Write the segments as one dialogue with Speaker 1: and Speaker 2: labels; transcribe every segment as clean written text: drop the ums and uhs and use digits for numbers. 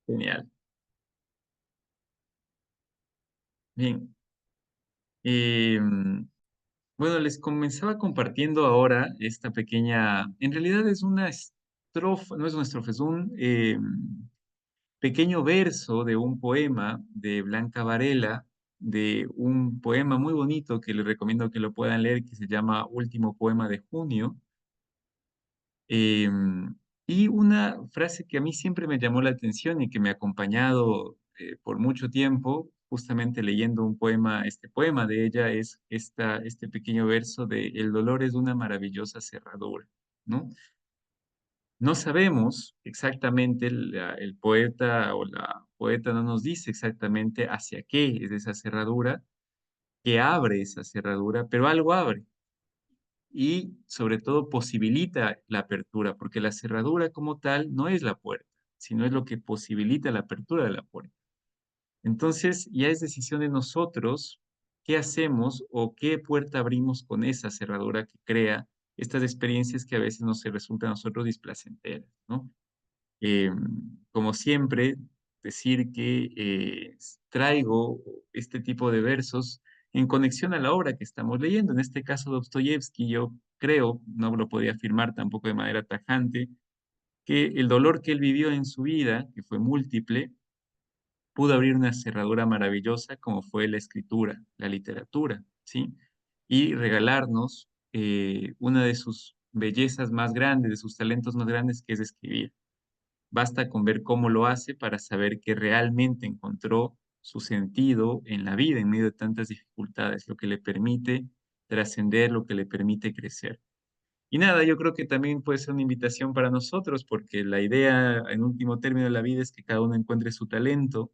Speaker 1: Genial. Bien. Em, bueno, les comenzaba compartiendo ahora esta pequeña, en realidad es una estrofa, no es una estrofa, es un pequeño verso de un poema de Blanca Varela, de un poema muy bonito que les recomiendo que lo puedan leer, que se llama Último Poema de Junio. Y una frase que a mí siempre me llamó la atención y que me ha acompañado por mucho tiempo, justamente leyendo un poema, este poema de ella es este pequeño verso de El dolor es una maravillosa cerradura, ¿no? No sabemos exactamente, el poeta o la poeta no nos dice exactamente hacia qué es esa cerradura, que abre esa cerradura, pero algo abre y sobre todo posibilita la apertura, porque la cerradura como tal no es la puerta, sino es lo que posibilita la apertura de la puerta. Entonces ya es decisión de nosotros qué hacemos o qué puerta abrimos con esa cerradura que crea estas experiencias que a veces nos resultan a nosotros displacenteras, ¿no? Eh, Como siempre, decir que traigo este tipo de versos en conexión a la obra que estamos leyendo. En este caso, Dostoyevsky, yo creo, no lo podía afirmar tampoco de manera tajante, que el dolor que él vivió en su vida, que fue múltiple, pudo abrir una cerradura maravillosa como fue la escritura, la literatura, ¿sí? Y regalarnos una de sus bellezas más grandes, de sus talentos más grandes, que es escribir. Basta con ver cómo lo hace para saber que realmente encontró su sentido en la vida en medio de tantas dificultades, lo que le permite trascender, lo que le permite crecer. Y nada, yo creo que también puede ser una invitación para nosotros, porque la idea en último término de la vida es que cada uno encuentre su talento.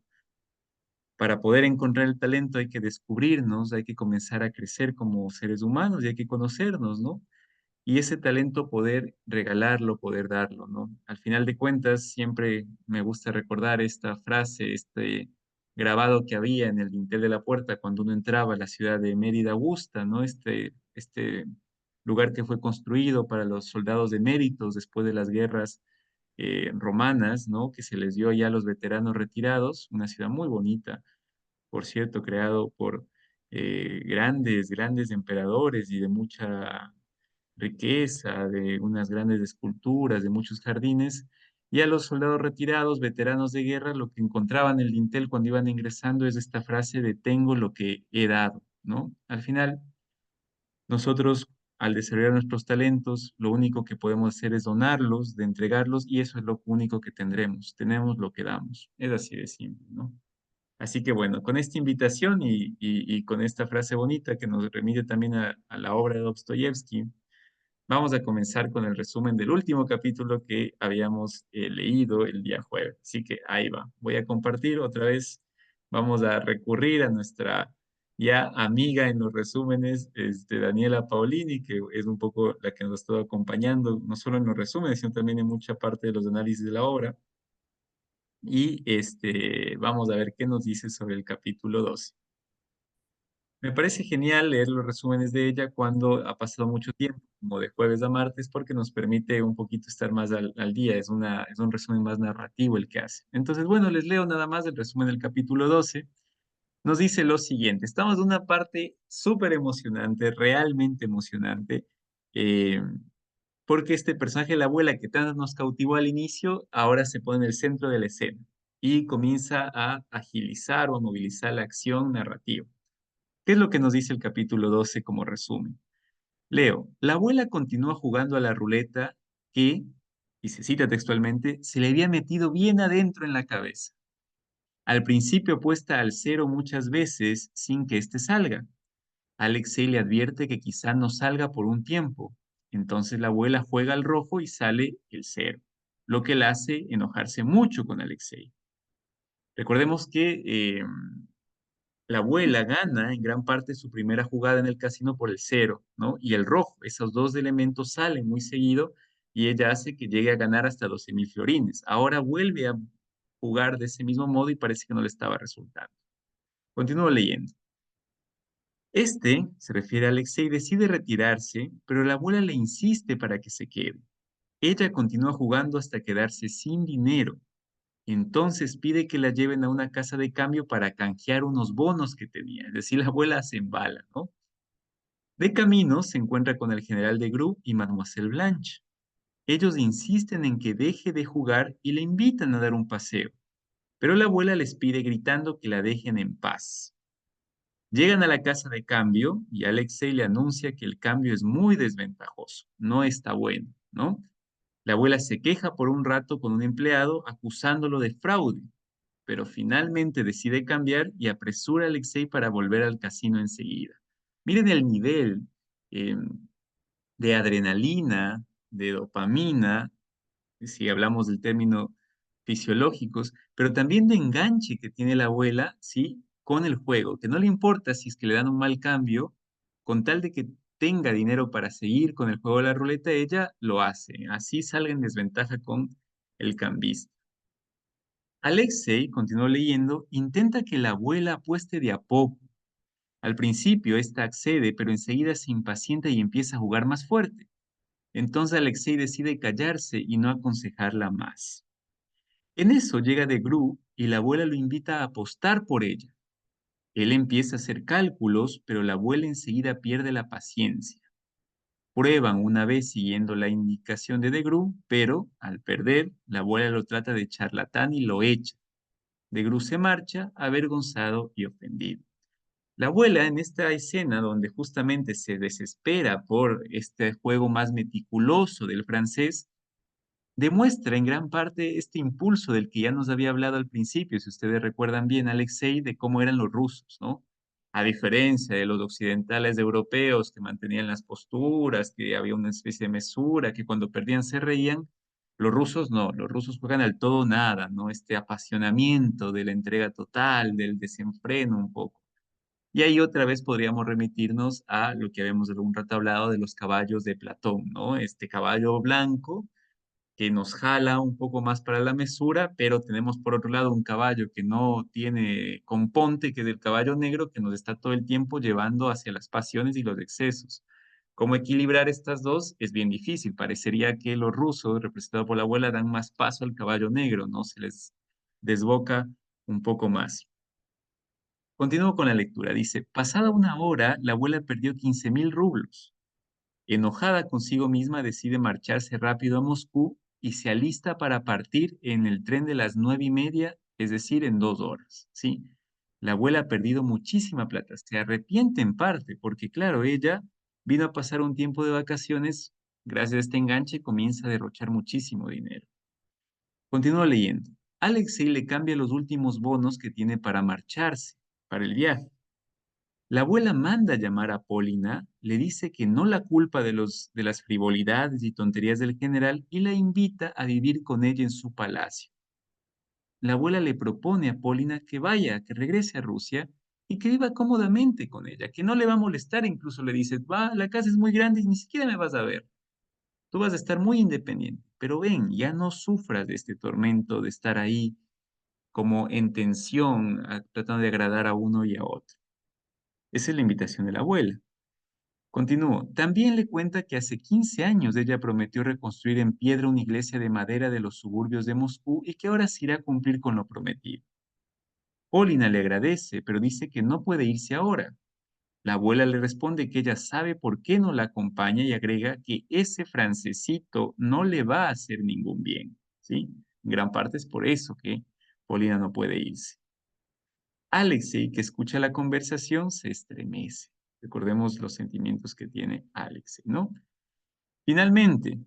Speaker 1: Para poder encontrar el talento hay que descubrirnos, hay que comenzar a crecer como seres humanos y hay que conocernos, ¿no? Y ese talento poder regalarlo, poder darlo, ¿no? Al final de cuentas, siempre me gusta recordar esta frase, este grabado que había en el dintel de la puerta cuando uno entraba a la ciudad de Mérida Augusta, ¿no? Este lugar que fue construido para los soldados de méritos después de las guerras romanas, ¿no? Que se les dio ya a los veteranos retirados, una ciudad muy bonita, por cierto, creado por grandes emperadores y de mucha riqueza, de unas grandes esculturas, de muchos jardines, y a los soldados retirados, veteranos de guerra, lo que encontraban en el dintel cuando iban ingresando es esta frase de tengo lo que he dado, ¿no? Al final, nosotros, al desarrollar nuestros talentos, lo único que podemos hacer es donarlos, de entregarlos, y eso es lo único que tendremos. Tenemos lo que damos. Es así de simple, ¿no? Así que bueno, con esta invitación y con esta frase bonita que nos remite también a la obra de Dostoyevsky, vamos a comenzar con el resumen del último capítulo que habíamos leído el día jueves. Así que ahí va. Voy a compartir otra vez. Vamos a recurrir a nuestra ya amiga en los resúmenes, Daniela Paolini, que es un poco la que nos ha estado acompañando, no solo en los resúmenes, sino también en mucha parte de los análisis de la obra. Y vamos a ver qué nos dice sobre el capítulo 12. Me parece genial leer los resúmenes de ella cuando ha pasado mucho tiempo, como de jueves a martes, porque nos permite un poquito estar más al día. Es un resumen más narrativo el que hace. Entonces, bueno, les leo nada más el resumen del capítulo 12. Nos dice lo siguiente. Estamos en una parte súper emocionante, realmente emocionante, eh, porque este personaje, la abuela que tanto nos cautivó al inicio, ahora se pone en el centro de la escena y comienza a agilizar o a movilizar la acción narrativa. ¿Qué es lo que nos dice el capítulo 12 como resumen? Leo, la abuela continúa jugando a la ruleta que, y se cita textualmente, se le había metido bien adentro en la cabeza. Al principio puesta al cero muchas veces sin que éste salga. Alexei le advierte que quizá no salga por un tiempo. Entonces la abuela juega al rojo y sale el cero, lo que la hace enojarse mucho con Alexei. Recordemos que la abuela gana en gran parte su primera jugada en el casino por el cero, ¿no? Y el rojo. Esos dos elementos salen muy seguido y ella hace que llegue a ganar hasta 12.000 florines. Ahora vuelve a jugar de ese mismo modo y parece que no le estaba resultando. Continúo leyendo. Se refiere a Alexei, decide retirarse, pero la abuela le insiste para que se quede. Ella continúa jugando hasta quedarse sin dinero Entonces pide que la lleven a una casa de cambio para canjear unos bonos que tenía. Es decir, la abuela se embala, ¿no? De camino se encuentra con el general de Gru y Mademoiselle Blanche. Ellos insisten en que deje de jugar y le invitan a dar un paseo, pero la abuela les pide gritando que la dejen en paz. Llegan a la casa de cambio y Alexei le anuncia que el cambio es muy desventajoso, no está bueno, ¿no? La abuela se queja por un rato con un empleado acusándolo de fraude, pero finalmente decide cambiar y apresura a Alexei para volver al casino enseguida. Miren el nivel eh, de adrenalina, de dopamina, si hablamos del término fisiológicos, pero también de enganche que tiene la abuela, ¿sí? Con el juego, que no le importa si es que le dan un mal cambio, con tal de que tenga dinero para seguir con el juego de la ruleta, ella lo hace. Así salga en desventaja con el cambista. Alexei, continuó leyendo, intenta que la abuela apueste de a poco. Al principio, ésta accede, pero enseguida se impacienta y empieza a jugar más fuerte. Entonces Alexei decide callarse y no aconsejarla más. En eso llega de Gru y la abuela lo invita a apostar por ella. Él empieza a hacer cálculos, pero la abuela enseguida pierde la paciencia. Prueban una vez siguiendo la indicación de Gru, pero al perder, la abuela lo trata de charlatán y lo echa. De Gru se marcha, avergonzado y ofendido. La abuela en esta escena donde justamente se desespera por este juego más meticuloso del francés, demuestra en gran parte este impulso del que ya nos había hablado al principio, si ustedes recuerdan bien, Alexei, de cómo eran los rusos, ¿no? A diferencia de los occidentales europeos que mantenían las posturas, que había una especie de mesura, que cuando perdían se reían, los rusos no, los rusos juegan al todo o nada, ¿no? Este apasionamiento de la entrega total, del desenfreno un poco. Y ahí otra vez podríamos remitirnos a lo que habíamos algún rato hablado de los caballos de Platón, ¿no? Este caballo blanco que nos jala un poco más para la mesura, pero tenemos por otro lado un caballo que no tiene componte, que es el caballo negro, que nos está todo el tiempo llevando hacia las pasiones y los excesos. ¿Cómo equilibrar estas dos? Es bien difícil. Parecería que los rusos, representados por la abuela, dan más paso al caballo negro, ¿no? Se les desboca un poco más. Continúo con la lectura. Dice, pasada una hora, la abuela perdió 15.000 rublos. Enojada consigo misma, decide marcharse rápido a Moscú y se alista para partir en el tren de las 9:30, es decir, en 2 horas, ¿sí? La abuela ha perdido muchísima plata, se arrepiente en parte, porque claro, ella vino a pasar un tiempo de vacaciones, gracias a este enganche comienza a derrochar muchísimo dinero. Continúo leyendo. Alexei le cambia los últimos bonos que tiene para marcharse, para el viaje. La abuela manda llamar a Polina, le dice que no la culpa de las frivolidades y tonterías del general y la invita a vivir con ella en su palacio. La abuela le propone a Polina que vaya, que regrese a Rusia y que viva cómodamente con ella, que no le va a molestar, incluso le dice, va, la casa es muy grande y ni siquiera me vas a ver. Tú vas a estar muy independiente, pero ven, ya no sufras de este tormento de estar ahí como en tensión, tratando de agradar a uno y a otro. Esa es la invitación de la abuela. Continúo. También le cuenta que hace 15 años ella prometió reconstruir en piedra una iglesia de madera de los suburbios de Moscú y que ahora se irá a cumplir con lo prometido. Polina le agradece, pero dice que no puede irse ahora. La abuela le responde que ella sabe por qué no la acompaña y agrega que ese francesito no le va a hacer ningún bien, ¿sí? En gran parte es por eso que Polina no puede irse. Alexei, que escucha la conversación, se estremece. Recordemos los sentimientos que tiene Alexei, ¿no? Finalmente,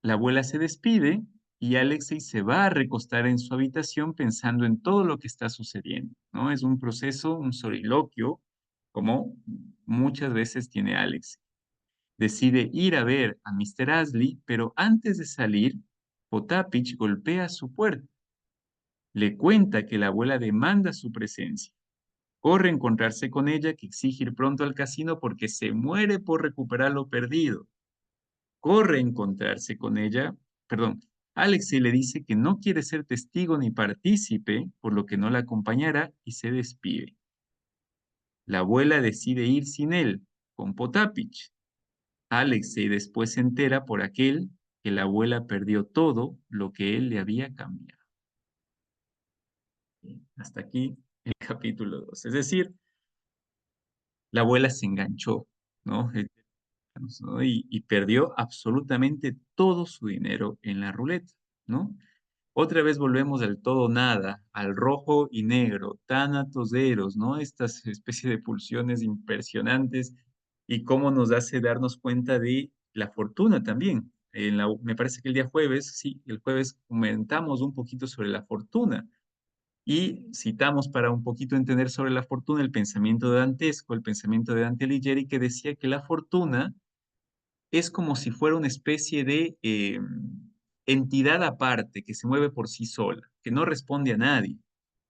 Speaker 1: la abuela se despide y Alexei se va a recostar en su habitación pensando en todo lo que está sucediendo, ¿no? Es un proceso, un soliloquio, como muchas veces tiene Alexei. Decide ir a ver a Mr. Ashley, pero antes de salir, Potapich golpea su puerta. Le cuenta que la abuela demanda su presencia. Corre a encontrarse con ella, que exige ir pronto al casino porque se muere por recuperar lo perdido. Corre a encontrarse con ella, perdón, Alexei le dice que no quiere ser testigo ni partícipe, por lo que no la acompañará y se despide. La abuela decide ir sin él, con Potapich. Alexei después se entera por aquel que la abuela perdió todo lo que él le había cambiado. Hasta aquí el capítulo 2. Es decir, la abuela se enganchó, ¿no? ¿No? Y perdió absolutamente todo su dinero en la ruleta, ¿no? Otra vez volvemos al todo nada, al rojo y negro, tánatos eros, ¿no? Estas especies de pulsiones impresionantes y cómo nos hace darnos cuenta de la fortuna también. Me parece que el día jueves, sí, el jueves comentamos un poquito sobre la fortuna y citamos para un poquito entender sobre la fortuna el pensamiento dantesco, el pensamiento de Dante Alighieri, que decía que la fortuna es como si fuera una especie de entidad aparte que se mueve por sí sola, que no responde a nadie.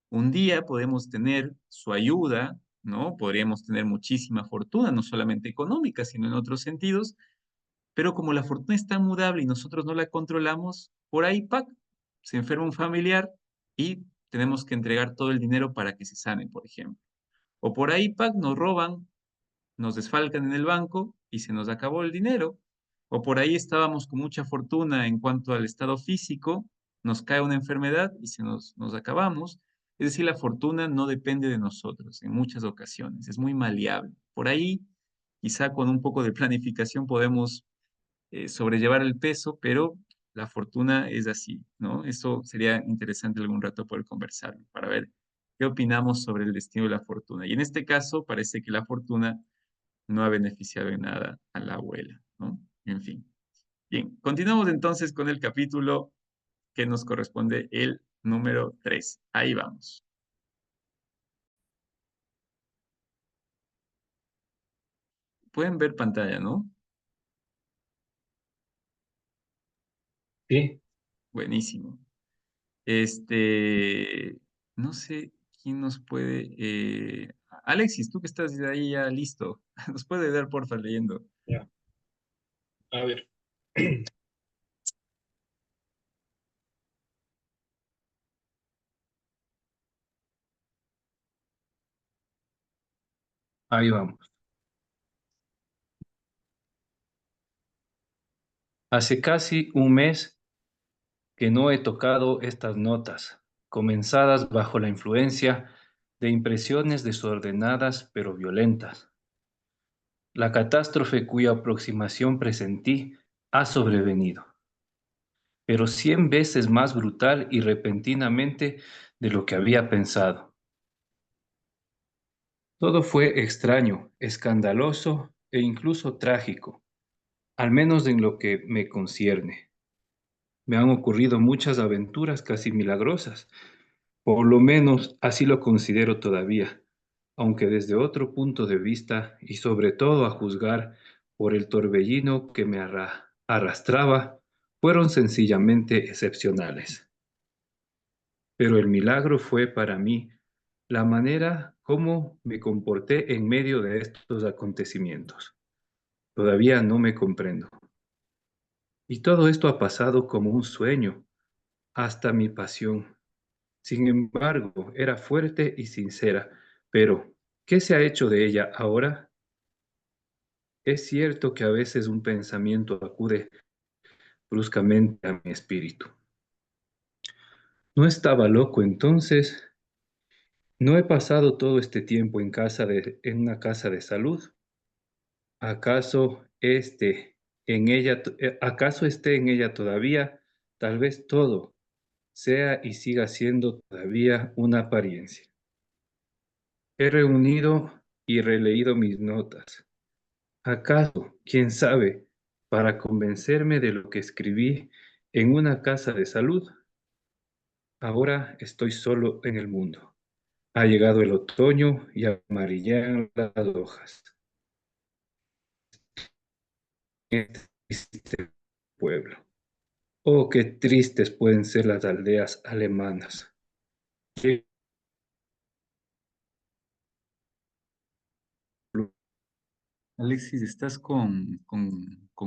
Speaker 1: Un día podemos tener su ayuda, ¿no? Podríamos tener muchísima fortuna, no solamente económica, sino en otros sentidos, pero como la fortuna es tan mudable y nosotros no la controlamos, por ahí, ¡pac!, se enferma un familiar y tenemos que entregar todo el dinero para que se sane, por ejemplo. O por ahí, ¡pac!, nos roban, nos desfalcan en el banco y se nos acabó el dinero. O por ahí estábamos con mucha fortuna en cuanto al estado físico, nos cae una enfermedad y nos acabamos. Es decir, la fortuna no depende de nosotros en muchas ocasiones, es muy maleable. Por ahí, quizá con un poco de planificación podemos sobrellevar el peso, pero la fortuna es así, ¿no? Eso sería interesante algún rato poder conversar para ver qué opinamos sobre el destino de la fortuna. Y en este caso, parece que la fortuna no ha beneficiado en nada a la abuela, ¿no? En fin. Bien, continuamos entonces con el capítulo que nos corresponde el número 3. Ahí vamos. Pueden ver pantalla, ¿no?
Speaker 2: Sí,
Speaker 1: Buenísimo. Este, no sé quién nos puede... Alexis, tú que estás de ahí ya listo, nos puede dar porfa leyendo.
Speaker 2: ya. A ver, ahí vamos. Hace casi un mes que no he tocado estas notas, comenzadas bajo la influencia de impresiones desordenadas pero violentas. La catástrofe cuya aproximación presentí ha sobrevenido, pero 100 veces más brutal y repentinamente de lo que había pensado. Todo fue extraño, escandaloso e incluso trágico, al menos en lo que me concierne. Me han ocurrido muchas aventuras casi milagrosas, por lo menos así lo considero todavía, aunque desde otro punto de vista y sobre todo a juzgar por el torbellino que me arrastraba, fueron sencillamente excepcionales. Pero el milagro fue para mí la manera como me comporté en medio de estos acontecimientos. Todavía no me comprendo. Y todo esto ha pasado como un sueño, hasta mi pasión. Sin embargo, era fuerte y sincera. Pero, ¿qué se ha hecho de ella ahora? Es cierto que a veces un pensamiento acude bruscamente a mi espíritu. ¿No estaba loco entonces? ¿No he pasado todo este tiempo en una casa de salud? ¿Acaso esté en ella todavía? Tal vez todo sea y siga siendo todavía una apariencia. He reunido y releído mis notas. ¿Acaso, quién sabe, para convencerme de lo que escribí en una casa de salud? Ahora estoy solo en el mundo. Ha llegado el otoño y amarillan las hojas. Este triste pueblo. Oh, qué tristes pueden ser las aldeas alemanas.
Speaker 1: Alexis, estás con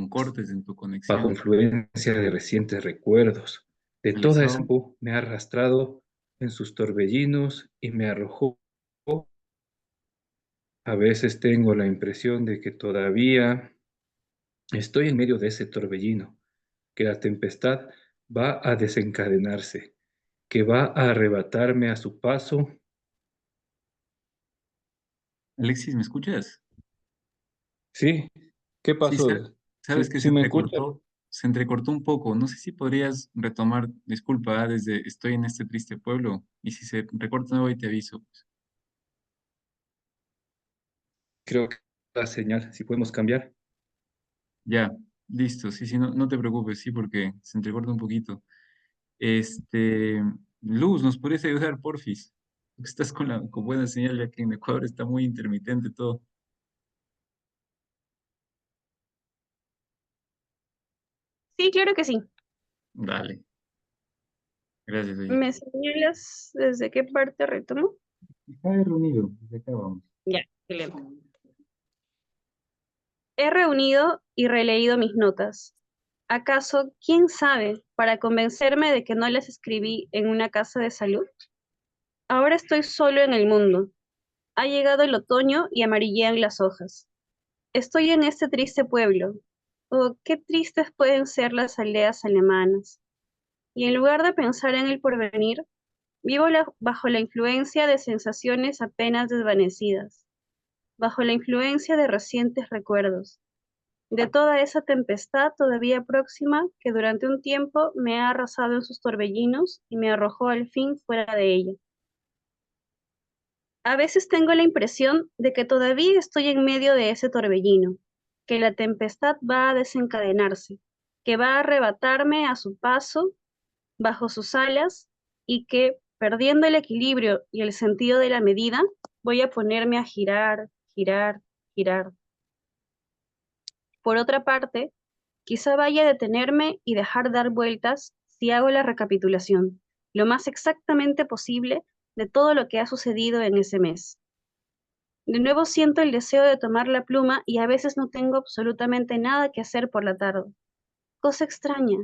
Speaker 1: cortes en tu
Speaker 2: Bajo
Speaker 1: conexión.
Speaker 2: influencia de recientes recuerdos, de toda esa
Speaker 1: Alessandro,
Speaker 2: tiempo me ha arrastrado en sus torbellinos y me arrojó. A veces tengo la impresión de que todavía estoy en medio de ese torbellino, que la tempestad va a desencadenarse que va a arrebatarme a su paso.
Speaker 1: Alexis, ¿me escuchas?
Speaker 2: Sí, ¿qué
Speaker 1: Sí,
Speaker 2: pasó?
Speaker 1: sabes
Speaker 2: ¿Sí,
Speaker 1: que
Speaker 2: sí me escuchas?
Speaker 1: se entrecortó un poco. No sé si podrías retomar, disculpa, desde estoy en este triste pueblo, y si se recorta de nuevo y te aviso, pues.
Speaker 2: Creo que la señal, si podemos cambiar.
Speaker 1: Ya, listo, sí, sí, no, no te preocupes, sí, porque se entrecorta un poquito. Este, Luz, ¿nos podrías ayudar, porfis? Porque estás con buena señal, ya que en Ecuador está muy intermitente todo.
Speaker 3: Sí, claro que sí.
Speaker 1: Dale, gracias, oye.
Speaker 3: ¿Me señalas desde qué parte retomo?
Speaker 1: Está reunido, desde acá vamos.
Speaker 3: Ya, excelente. He reunido y releído mis notas. ¿Acaso, quién sabe, para convencerme de que no las escribí en una casa de salud? Ahora estoy solo en el mundo. Ha llegado el otoño y amarillean las hojas. Estoy en este triste pueblo. Oh, qué tristes pueden ser las aldeas alemanas. Y en lugar de pensar en el porvenir, vivo bajo la influencia de sensaciones apenas desvanecidas, bajo la influencia de recientes recuerdos, de toda esa tempestad todavía próxima que durante un tiempo me ha arrasado en sus torbellinos y me arrojó al fin fuera de ella. A veces tengo la impresión de que todavía estoy en medio de ese torbellino, que la tempestad va a desencadenarse, que va a arrebatarme a su paso bajo sus alas y que, perdiendo el equilibrio y el sentido de la medida, voy a ponerme a girar, girar, girar. Por otra parte, quizá vaya a detenerme y dejar dar vueltas si hago la recapitulación, lo más exactamente posible de todo lo que ha sucedido en ese mes. De nuevo siento el deseo de tomar la pluma y a veces no tengo absolutamente nada que hacer por la tarde. Cosa extraña.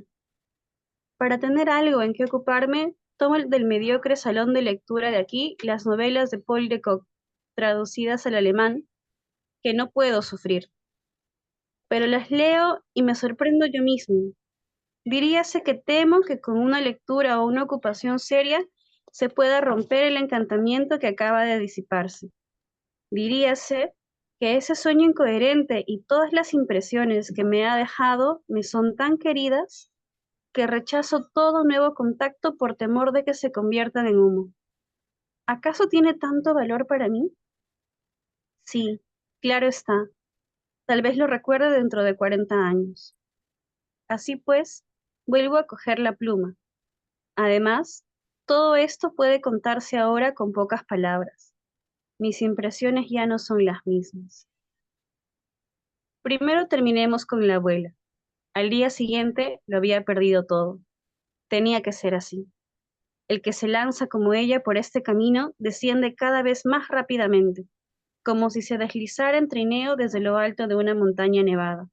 Speaker 3: Para tener algo en que ocuparme, tomo del mediocre salón de lectura de aquí las novelas de Paul de Kock, traducidas al alemán, que no puedo sufrir. Pero las leo y me sorprendo yo mismo. Diríase que temo que con una lectura o una ocupación seria se pueda romper el encantamiento que acaba de disiparse. Diríase que ese sueño incoherente y todas las impresiones que me ha dejado me son tan queridas que rechazo todo nuevo contacto por temor de que se conviertan en humo. ¿Acaso tiene tanto valor para mí? Sí, claro está. Tal vez lo recuerde dentro de 40 años. Así pues, vuelvo a coger la pluma. Además, todo esto puede contarse ahora con pocas palabras. Mis impresiones ya no son las mismas. Primero terminemos con la abuela. Al día siguiente lo había perdido todo. Tenía que ser así. El que se lanza como ella por este camino desciende cada vez más rápidamente, como si se deslizara en trineo desde lo alto de una montaña nevada.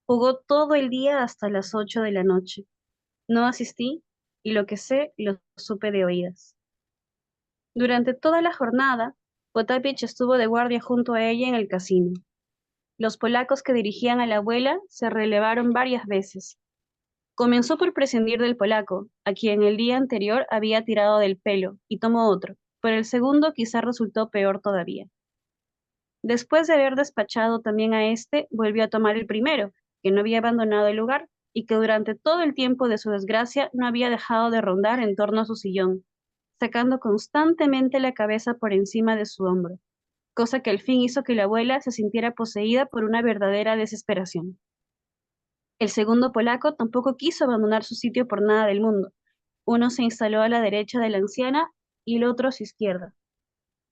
Speaker 3: Jugó todo el día hasta las 8 de la noche. No asistí y lo que sé lo supe de oídas. Durante toda la jornada, Potapich estuvo de guardia junto a ella en el casino. Los polacos que dirigían a la abuela se relevaron varias veces. Comenzó por prescindir del polaco, a quien el día anterior había tirado del pelo, y tomó otro, pero el segundo quizá resultó peor todavía. Después de haber despachado también a este, volvió a tomar el primero, que no había abandonado el lugar, y que durante todo el tiempo de su desgracia no había dejado de rondar en torno a su sillón, sacando constantemente la cabeza por encima de su hombro, cosa que al fin hizo que la abuela se sintiera poseída por una verdadera desesperación. El segundo polaco tampoco quiso abandonar su sitio por nada del mundo. Uno se instaló a la derecha de la anciana y el otro a su izquierda.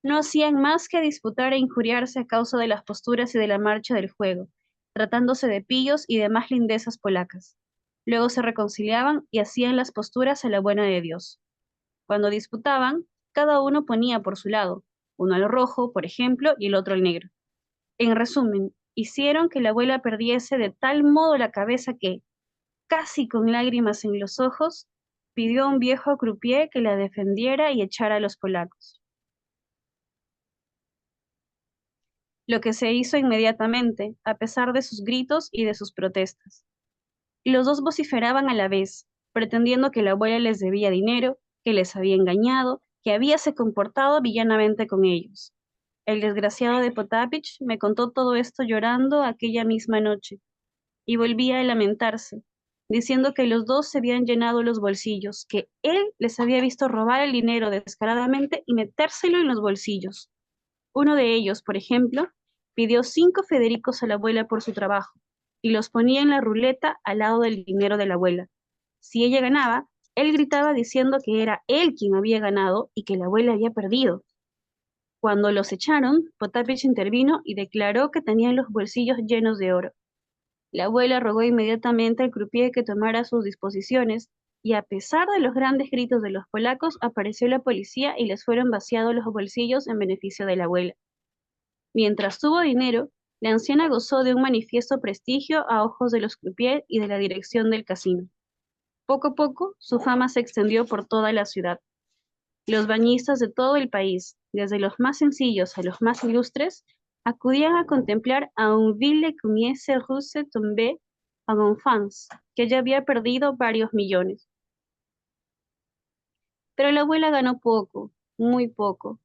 Speaker 3: No hacían más que disputar e injuriarse a causa de las posturas y de la marcha del juego, tratándose de pillos y demás lindezas polacas. Luego se reconciliaban y hacían las posturas a la buena de Dios. Cuando disputaban, cada uno ponía por su lado, uno al rojo, por ejemplo, y el otro al negro. En resumen, hicieron que la abuela perdiese de tal modo la cabeza que, casi con lágrimas en los ojos, pidió a un viejo croupier que la defendiera y echara a los polacos. Lo que se hizo inmediatamente, a pesar de sus gritos y de sus protestas. Los dos vociferaban a la vez, pretendiendo que la abuela les debía dinero, que les había engañado, que había se comportado villanamente con ellos. El desgraciado de Potapich me contó todo esto llorando aquella misma noche, y volvía a lamentarse, diciendo que los dos se habían llenado los bolsillos, que él les había visto robar el dinero descaradamente y metérselo en los bolsillos. Uno de ellos, por ejemplo, pidió 5 Federicos a la abuela por su trabajo y los ponía en la ruleta al lado del dinero de la abuela. Si ella ganaba, él gritaba diciendo que era él quien había ganado y que la abuela había perdido. Cuando los echaron, Potapich intervino y declaró que tenían los bolsillos llenos de oro. La abuela rogó inmediatamente al croupier que tomara sus disposiciones, y a pesar de los grandes gritos de los polacos, apareció la policía y les fueron vaciados los bolsillos en beneficio de la abuela. Mientras tuvo dinero, la anciana gozó de un manifiesto prestigio a ojos de los croupiers y de la dirección del casino. Poco a poco, su fama se extendió por toda la ciudad. Los bañistas de todo el país, desde los más sencillos a los más ilustres, acudían a contemplar a un ville comiese russe tombé en enfance, que ya había perdido varios millones. Pero la abuela ganó poco, muy poco,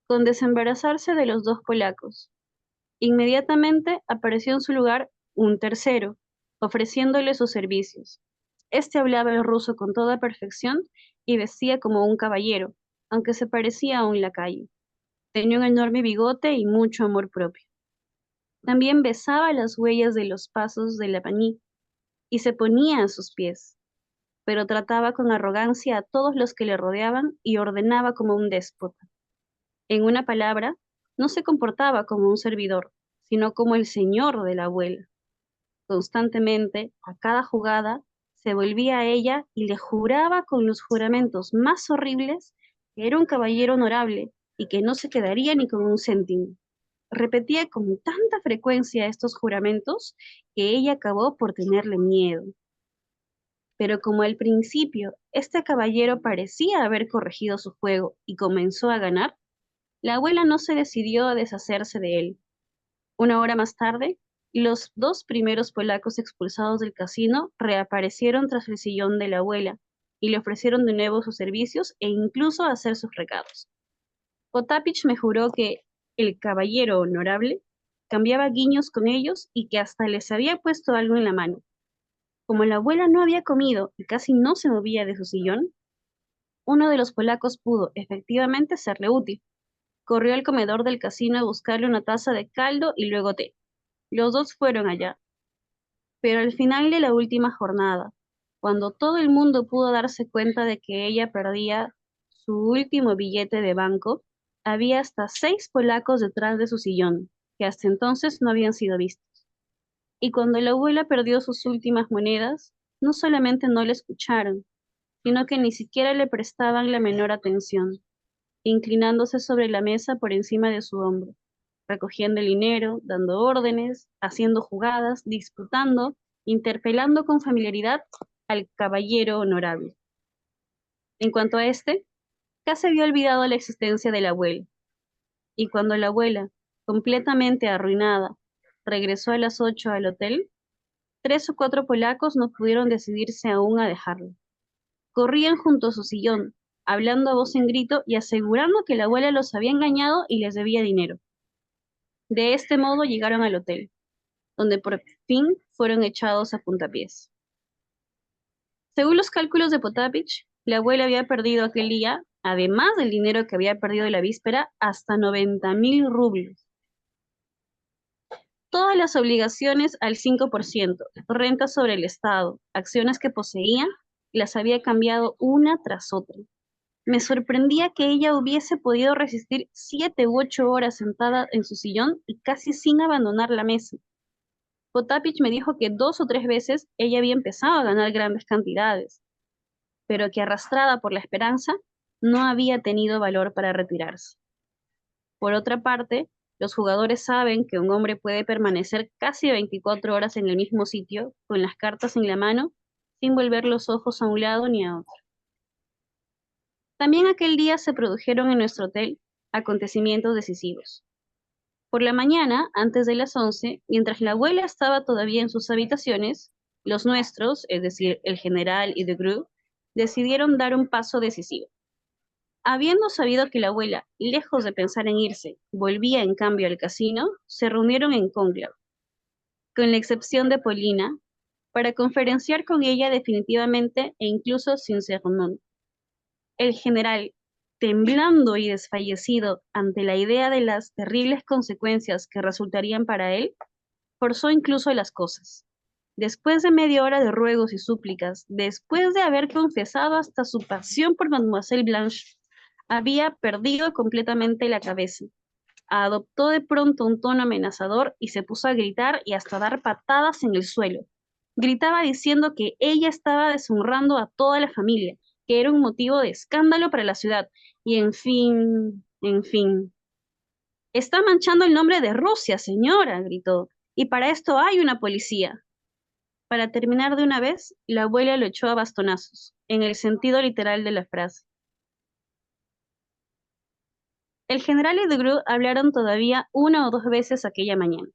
Speaker 3: con desembarazarse de los 2 polacos. Inmediatamente apareció en su lugar un tercero, ofreciéndole sus servicios. Este hablaba el ruso con toda perfección y vestía como un caballero, aunque se parecía a un lacayo. Tenía un enorme bigote y mucho amor propio. También besaba las huellas de los pasos de la paní y se ponía a sus pies, pero trataba con arrogancia a todos los que le rodeaban y ordenaba como un déspota. En una palabra, no se comportaba como un servidor, sino como el señor de la abuela. Constantemente, a cada jugada, se volvía a ella y le juraba con los juramentos más horribles que era un caballero honorable y que no se quedaría ni con un céntimo. Repetía con tanta frecuencia estos juramentos que ella acabó por tenerle miedo. Pero como al principio este caballero parecía haber corregido su juego y comenzó a ganar, la abuela no se decidió a deshacerse de él. Una hora más tarde, los 2 primeros polacos expulsados del casino reaparecieron tras el sillón de la abuela y le ofrecieron de nuevo sus servicios e incluso hacer sus recados. Potapich me juró que el caballero honorable cambiaba guiños con ellos y que hasta les había puesto algo en la mano. Como la abuela no había comido y casi no se movía de su sillón, uno de los polacos pudo efectivamente serle útil. Corrió al comedor del casino a buscarle una taza de caldo y luego té. Los dos fueron allá. Pero al final de la última jornada, cuando todo el mundo pudo darse cuenta de que ella perdía su último billete de banco, había hasta 6 polacos detrás de su sillón, que hasta entonces no habían sido vistos. Y cuando la abuela perdió sus últimas monedas, no solamente no le escucharon, sino que ni siquiera le prestaban la menor atención, inclinándose sobre la mesa por encima de su hombro, recogiendo el dinero, dando órdenes, haciendo jugadas, disputando, interpelando con familiaridad al caballero honorable. En cuanto a este, casi había olvidado la existencia de la abuela, y cuando la abuela, completamente arruinada, regresó a las 8 al hotel, 3 o 4 polacos no pudieron decidirse aún a dejarlo. Corrían junto a su sillón, hablando a voz en grito y asegurando que la abuela los había engañado y les debía dinero. De este modo llegaron al hotel, donde por fin fueron echados a puntapiés. Según los cálculos de Potapich, la abuela había perdido aquel día, además del dinero que había perdido la víspera, hasta 90.000 rublos. Todas las obligaciones al 5%, renta sobre el Estado, acciones que poseía, las había cambiado una tras otra. Me sorprendía que ella hubiese podido resistir 7 u 8 horas sentada en su sillón y casi sin abandonar la mesa. Potapich me dijo que 2 o 3 veces ella había empezado a ganar grandes cantidades, pero que arrastrada por la esperanza, no había tenido valor para retirarse. Por otra parte, los jugadores saben que un hombre puede permanecer casi 24 horas en el mismo sitio, con las cartas en la mano, sin volver los ojos a un lado ni a otro. También aquel día se produjeron en nuestro hotel acontecimientos decisivos. Por la mañana, antes de las 11, mientras la abuela estaba todavía en sus habitaciones, los nuestros, es decir, el general y de Grue, decidieron dar un paso decisivo. Habiendo sabido que la abuela, lejos de pensar en irse, volvía en cambio al casino, se reunieron en cónclave, con la excepción de Polina, para conferenciar con ella definitivamente e incluso sin sermón. El general, temblando y desfallecido ante la idea de las terribles consecuencias que resultarían para él, forzó incluso las cosas. Después de media hora de ruegos y súplicas, después de haber confesado hasta su pasión por Mademoiselle Blanche, había perdido completamente la cabeza. Adoptó de pronto un tono amenazador y se puso a gritar y hasta dar patadas en el suelo. Gritaba diciendo que ella estaba deshonrando a toda la familia, que era un motivo de escándalo para la ciudad, y en fin. Está manchando el nombre de Rusia, señora, gritó, y para esto hay una policía. Para terminar de una vez, la abuela lo echó a bastonazos, en el sentido literal de la frase. El general y Degru hablaron todavía una o dos veces aquella mañana.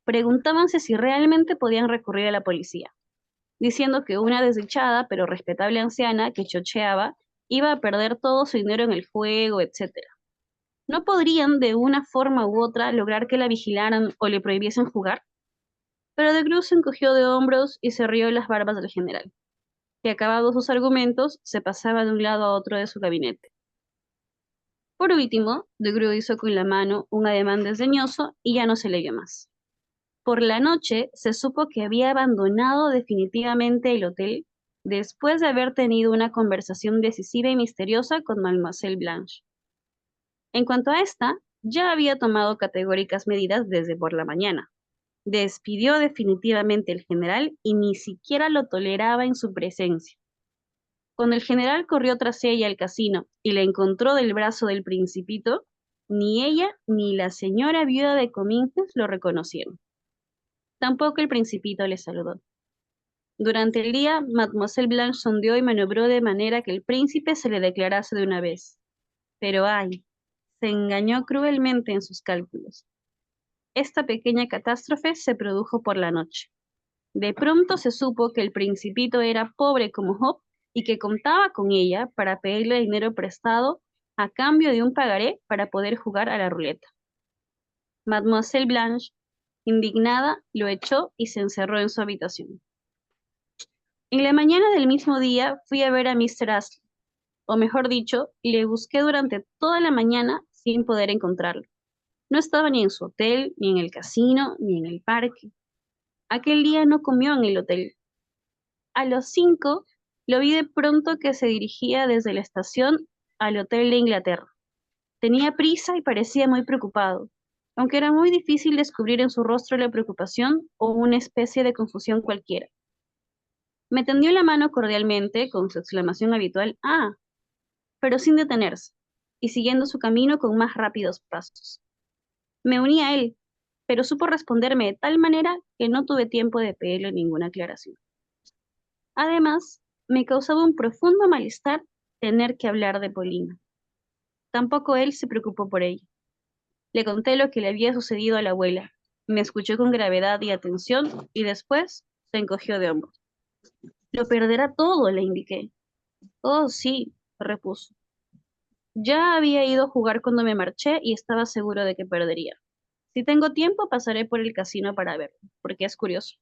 Speaker 3: Preguntábanse si realmente podían recurrir a la policía, diciendo que una desdichada pero respetable anciana que chocheaba iba a perder todo su dinero en el juego, etc. ¿No podrían de una forma u otra lograr que la vigilaran o le prohibiesen jugar? Pero de Cruz se encogió de hombros y se rió en las barbas del general, que acabados sus argumentos se pasaba de un lado a otro de su gabinete. Por último, de Cruz hizo con la mano un ademán desdeñoso y ya no se le vio más. Por la noche se supo que había abandonado definitivamente el hotel después de haber tenido una conversación decisiva y misteriosa con Mademoiselle Blanche. En cuanto a esta, ya había tomado categóricas medidas desde por la mañana. Despidió definitivamente al general y ni siquiera lo toleraba en su presencia. Cuando el general corrió tras ella al casino y la encontró del brazo del principito, ni ella ni la señora viuda de Comminges lo reconocieron. Tampoco el principito le saludó. Durante el día, Mademoiselle Blanche sondeó y maniobró de manera que el príncipe se le declarase de una vez. Pero ay, se engañó cruelmente en sus cálculos. Esta pequeña catástrofe se produjo por la noche. De pronto se supo que el principito era pobre como Job y que contaba con ella para pedirle dinero prestado a cambio de un pagaré para poder jugar a la ruleta. Mademoiselle Blanche, indignada, lo echó y se encerró en su habitación. En la mañana del mismo día fui a ver a Mr. Astley, o mejor dicho, le busqué durante toda la mañana sin poder encontrarlo. No estaba ni en su hotel, ni en el casino, ni en el parque. Aquel día no comió en el hotel. A los 5 lo vi de pronto que se dirigía desde la estación al Hotel de Inglaterra. Tenía prisa y parecía muy preocupado, aunque era muy difícil descubrir en su rostro la preocupación o una especie de confusión cualquiera. Me tendió la mano cordialmente con su exclamación habitual, ¡ah!, pero sin detenerse, y siguiendo su camino con más rápidos pasos. Me uní a él, pero supo responderme de tal manera que no tuve tiempo de pedirle ninguna aclaración. Además, me causaba un profundo malestar tener que hablar de Polina. Tampoco él se preocupó por ella. Le conté lo que le había sucedido a la abuela. Me escuchó con gravedad y atención y después se encogió de hombros. Lo perderá todo, le indiqué. Oh, sí, repuso. Ya había ido a jugar cuando me marché y estaba seguro de que perdería. Si tengo tiempo, pasaré por el casino para verlo, porque es curioso.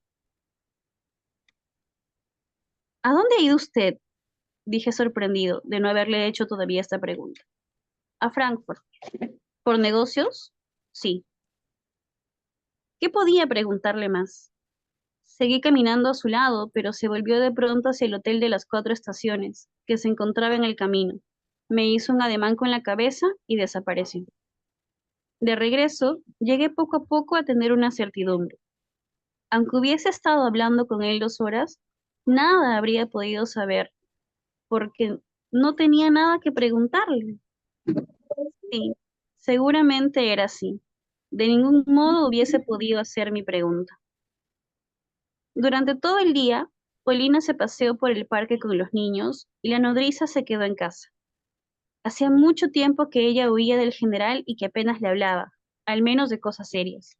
Speaker 3: ¿A dónde ha ido usted?, dije sorprendido de no haberle hecho todavía esta pregunta. A Frankfurt. ¿Por negocios? Sí. ¿Qué podía preguntarle más? Seguí caminando a su lado, pero se volvió de pronto hacia el hotel de las 4 estaciones, que se encontraba en el camino. Me hizo un ademán con la cabeza y desapareció. De regreso, llegué poco a poco a tener una certidumbre. Aunque hubiese estado hablando con él 2 horas, nada habría podido saber, porque no tenía nada que preguntarle. Sí, seguramente era así. De ningún modo hubiese podido hacer mi pregunta. Durante todo el día, Polina se paseó por el parque con los niños y la nodriza se quedó en casa. Hacía mucho tiempo que ella huía del general y que apenas le hablaba, al menos de cosas serias.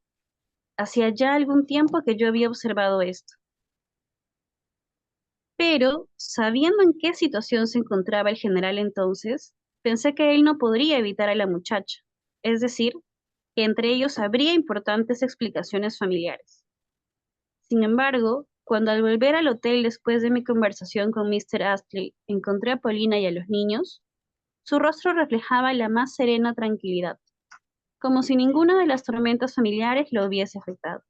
Speaker 3: Hacía ya algún tiempo que yo había observado esto. Pero, sabiendo en qué situación se encontraba el general entonces, pensé que él no podría evitar a la muchacha, es decir, que entre ellos habría importantes explicaciones familiares. Sin embargo, cuando al volver al hotel después de mi conversación con Mr. Astley encontré a Paulina y a los niños, su rostro reflejaba la más serena tranquilidad, como si ninguna de las tormentas familiares lo hubiese afectado.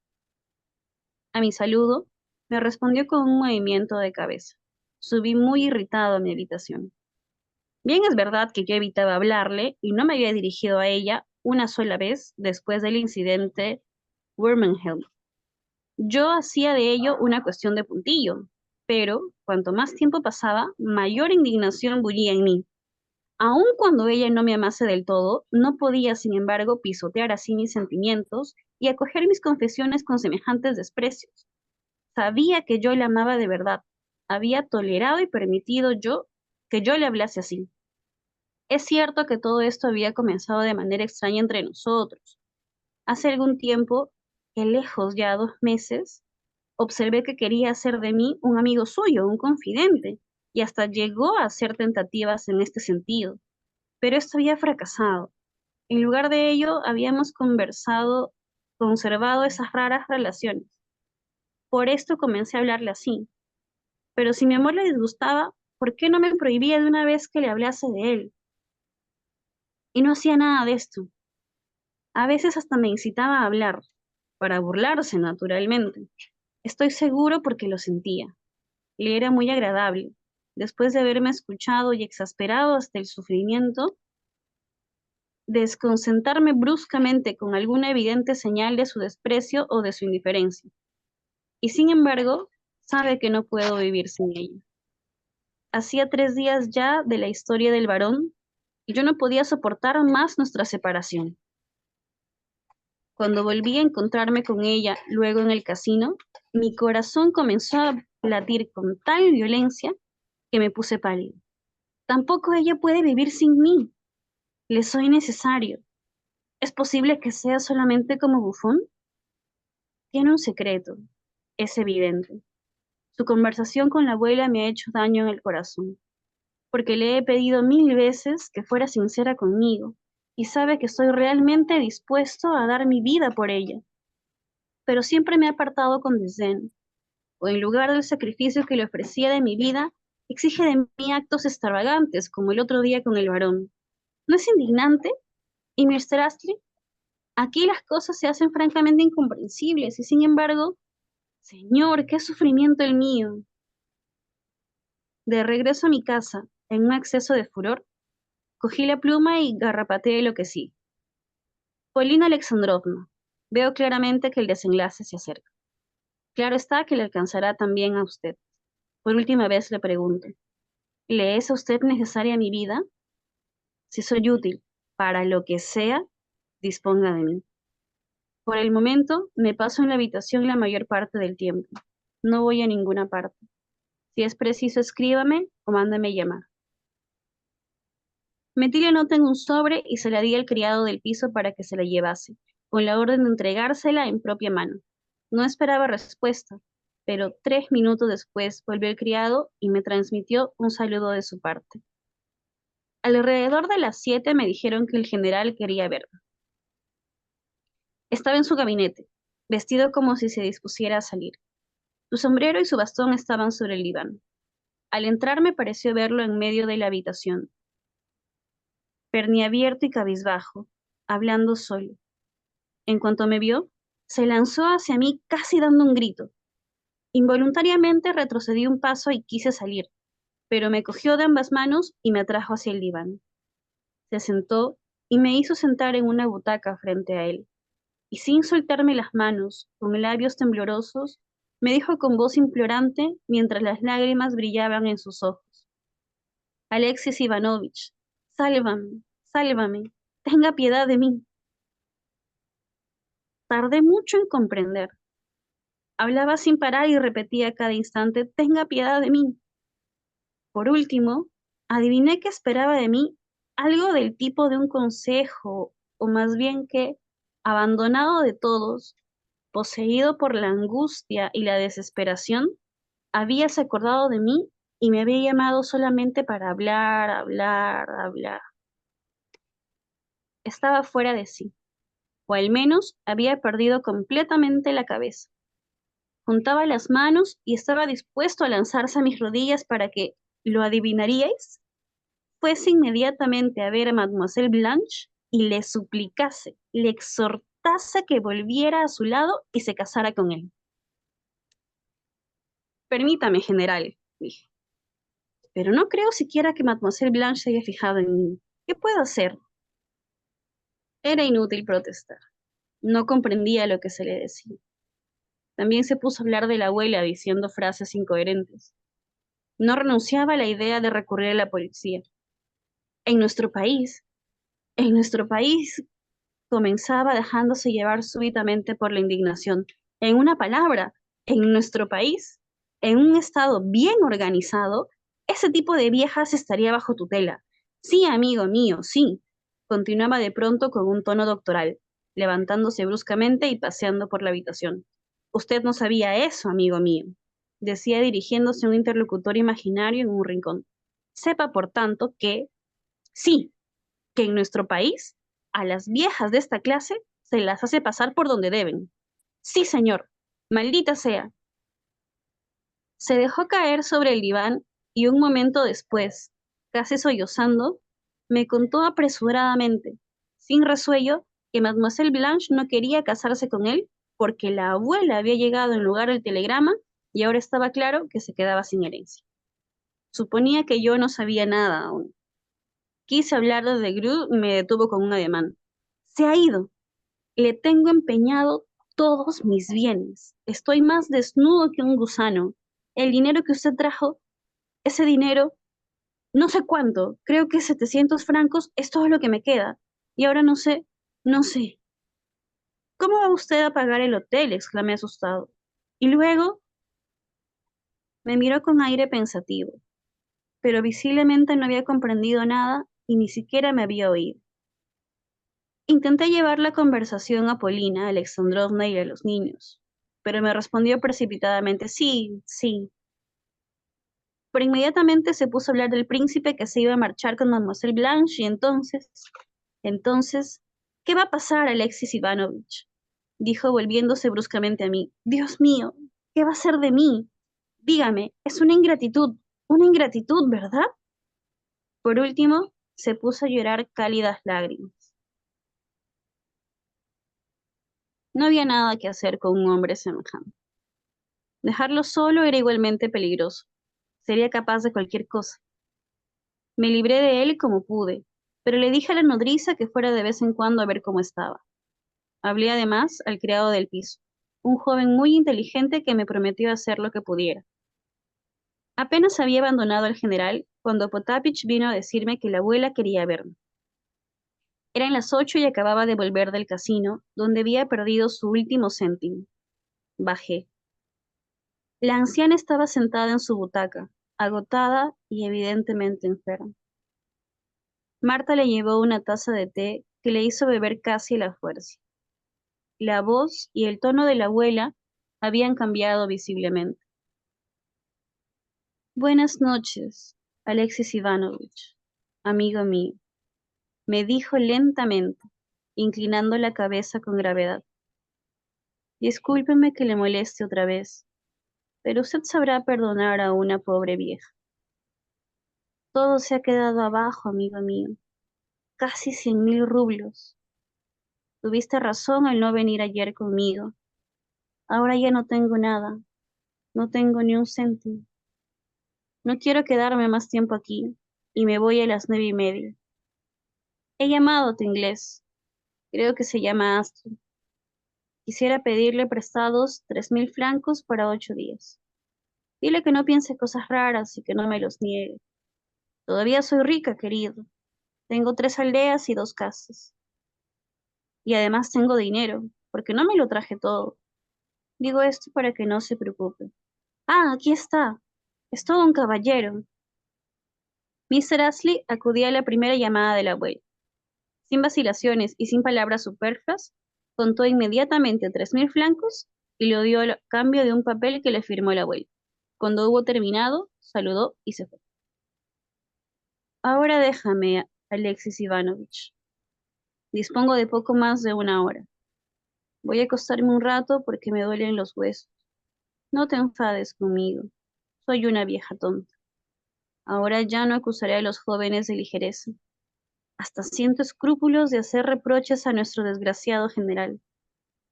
Speaker 3: A mi saludo, me respondió con un movimiento de cabeza. Subí muy irritado a mi habitación. Bien es verdad que yo evitaba hablarle y no me había dirigido a ella una sola vez después del incidente Birmingham. Yo hacía de ello una cuestión de puntillo, pero cuanto más tiempo pasaba, mayor indignación bullía en mí. Aun cuando ella no me amase del todo, no podía, sin embargo, pisotear así mis sentimientos y acoger mis confesiones con semejantes desprecios. Sabía que yo la amaba de verdad. Había tolerado y permitido yo que yo le hablase así. Es cierto que todo esto había comenzado de manera extraña entre nosotros. Hace algún tiempo, que lejos ya 2 meses, observé que quería hacer de mí un amigo suyo, un confidente, y hasta llegó a hacer tentativas en este sentido. Pero esto había fracasado. En lugar de ello, habíamos conservado esas raras relaciones. Por esto comencé a hablarle así. Pero si mi amor le disgustaba, ¿por qué no me prohibía de una vez que le hablase de él? Y no hacía nada de esto. A veces hasta me incitaba a hablar, para burlarse, naturalmente. Estoy seguro porque lo sentía. Le era muy agradable. Después de haberme escuchado y exasperado hasta el sufrimiento, desconcentrarme bruscamente con alguna evidente señal de su desprecio o de su indiferencia. Y sin embargo, sabe que no puedo vivir sin ella. Hacía 3 días ya de la historia del varón y yo no podía soportar más nuestra separación. Cuando volví a encontrarme con ella luego en el casino, mi corazón comenzó a latir con tal violencia que me puse pálido. Tampoco ella puede vivir sin mí. Le soy necesario. ¿Es posible que sea solamente como bufón? Tiene un secreto, es evidente. Su conversación con la abuela me ha hecho daño en el corazón, porque le he pedido 1000 veces que fuera sincera conmigo, y sabe que estoy realmente dispuesto a dar mi vida por ella, pero siempre me ha apartado con desdén, o en lugar del sacrificio que le ofrecía de mi vida, exige de mí actos extravagantes, como el otro día con el varón. ¿No es indignante? ¿Y Mr. Astley? Aquí las cosas se hacen francamente incomprensibles, y sin embargo, Señor, qué sufrimiento el mío. De regreso a mi casa, en un acceso de furor, cogí la pluma y garrapateé lo que sí. Polina Alexandrovna, veo claramente que el desenlace se acerca. Claro está que le alcanzará también a usted. Por última vez le pregunto, ¿le es a usted necesaria mi vida? Si soy útil para lo que sea, disponga de mí. Por el momento, me paso en la habitación la mayor parte del tiempo. No voy a ninguna parte. Si es preciso, escríbame o mándame llamar. Metí la nota en un sobre y se la di al criado del piso para que se la llevase, con la orden de entregársela en propia mano. No esperaba respuesta, pero 3 minutos después volvió el criado y me transmitió un saludo de su parte. Alrededor de las 7 me dijeron que el general quería verme. Estaba en su gabinete, vestido como si se dispusiera a salir. Su sombrero y su bastón estaban sobre el diván. Al entrar me pareció verlo en medio de la habitación, perniabierto y cabizbajo, hablando solo. En cuanto me vio, se lanzó hacia mí casi dando un grito. Involuntariamente retrocedí un paso y quise salir, pero me cogió de ambas manos y me atrajo hacia el diván. Se sentó y me hizo sentar en una butaca frente a él, y sin soltarme las manos, con labios temblorosos, me dijo con voz implorante mientras las lágrimas brillaban en sus ojos. Alexis Ivanovich, sálvame, sálvame, tenga piedad de mí. Tardé mucho en comprender. Hablaba sin parar y repetía a cada instante, tenga piedad de mí. Por último, adiviné que esperaba de mí algo del tipo de un consejo, o más bien que, abandonado de todos, poseído por la angustia y la desesperación, habíase acordado de mí y me había llamado solamente para hablar, hablar, hablar. Estaba fuera de sí, o al menos había perdido completamente la cabeza. Juntaba las manos y estaba dispuesto a lanzarse a mis rodillas para que, ¿lo adivinaríais?, fuese inmediatamente a ver a Mademoiselle Blanche y le suplicase, le exhortase que volviera a su lado y se casara con él. Permítame, general, dije, pero no creo siquiera que Mademoiselle Blanche se haya fijado en mí. ¿Qué puedo hacer? Era inútil protestar. No comprendía lo que se le decía. También se puso a hablar de la abuela diciendo frases incoherentes. No renunciaba a la idea de recurrir a la policía. En nuestro país, en nuestro país, comenzaba dejándose llevar súbitamente por la indignación. En una palabra, en nuestro país, en un estado bien organizado, ese tipo de viejas estaría bajo tutela. Sí, amigo mío, sí, continuaba de pronto con un tono doctoral, levantándose bruscamente y paseando por la habitación. Usted no sabía eso, amigo mío, decía dirigiéndose a un interlocutor imaginario en un rincón. Sepa, por tanto, que sí, que en nuestro país a las viejas de esta clase se las hace pasar por donde deben. Sí, señor, maldita sea. Se dejó caer sobre el diván y un momento después, casi sollozando, me contó apresuradamente, sin resuello, que Mademoiselle Blanche no quería casarse con él porque la abuela había llegado en lugar del telegrama y ahora estaba claro que se quedaba sin herencia. Suponía que yo no sabía nada aún. Quise hablar de Gru y me detuvo con un ademán. Se ha ido. Le tengo empeñado todos mis bienes. Estoy más desnudo que un gusano. El dinero que usted trajo, ese dinero, no sé cuánto, creo que 700 francos es todo lo que me queda. Y ahora no sé, no sé. ¿Cómo va usted a pagar el hotel?, exclamé asustado. Y luego me miró con aire pensativo, pero visiblemente no había comprendido nada y ni siquiera me había oído. Intenté llevar la conversación a Polina, a Alexandrovna y a los niños, pero me respondió precipitadamente, sí, sí. Pero inmediatamente se puso a hablar del príncipe que se iba a marchar con Mademoiselle Blanche y entonces, ¿qué va a pasar, Alexis Ivanovich?, dijo volviéndose bruscamente a mí. Dios mío, ¿qué va a ser de mí? Dígame, es una ingratitud, ¿verdad? Por último, se puso a llorar cálidas lágrimas. No había nada que hacer con un hombre semejante. Dejarlo solo era igualmente peligroso. Sería capaz de cualquier cosa. Me libré de él como pude, pero le dije a la nodriza que fuera de vez en cuando a ver cómo estaba. Hablé además al criado del piso, un joven muy inteligente que me prometió hacer lo que pudiera. Apenas había abandonado al general cuando Potapich vino a decirme que la abuela quería verme. Eran las 8 y acababa de volver del casino, donde había perdido su último céntimo. Bajé. La anciana estaba sentada en su butaca, agotada y evidentemente enferma. Marta le llevó una taza de té que le hizo beber casi a la fuerza. La voz y el tono de la abuela habían cambiado visiblemente. Buenas noches, Alexis Ivanovich, amigo mío, me dijo lentamente, inclinando la cabeza con gravedad. Discúlpeme que le moleste otra vez, pero usted sabrá perdonar a una pobre vieja. Todo se ha quedado abajo, amigo mío. Casi 100.000 rublos. Tuviste razón al no venir ayer conmigo. Ahora ya no tengo nada. No tengo ni un céntimo. No quiero quedarme más tiempo aquí y me voy a las 9:30. He llamado a tu inglés. Creo que se llama Astrid. Quisiera pedirle prestados 3.000 francos para 8 días. Dile que no piense cosas raras y que no me los niegue. Todavía soy rica, querido. Tengo 3 aldeas y 2 casas. Y además tengo dinero, porque no me lo traje todo. Digo esto para que no se preocupe. Ah, aquí está. Es todo un caballero. Mr. Ashley acudía a la primera llamada de la abuela. Sin vacilaciones y sin palabras superfluas, contó inmediatamente 3.000 francos y lo dio a cambio de un papel que le firmó el abuelo. Cuando hubo terminado, saludó y se fue. Ahora déjame, Alexis Ivanovich. Dispongo de poco más de una hora. Voy a acostarme un rato porque me duelen los huesos. No te enfades conmigo. Soy una vieja tonta. Ahora ya no acusaré a los jóvenes de ligereza. Hasta siento escrúpulos de hacer reproches a nuestro desgraciado general,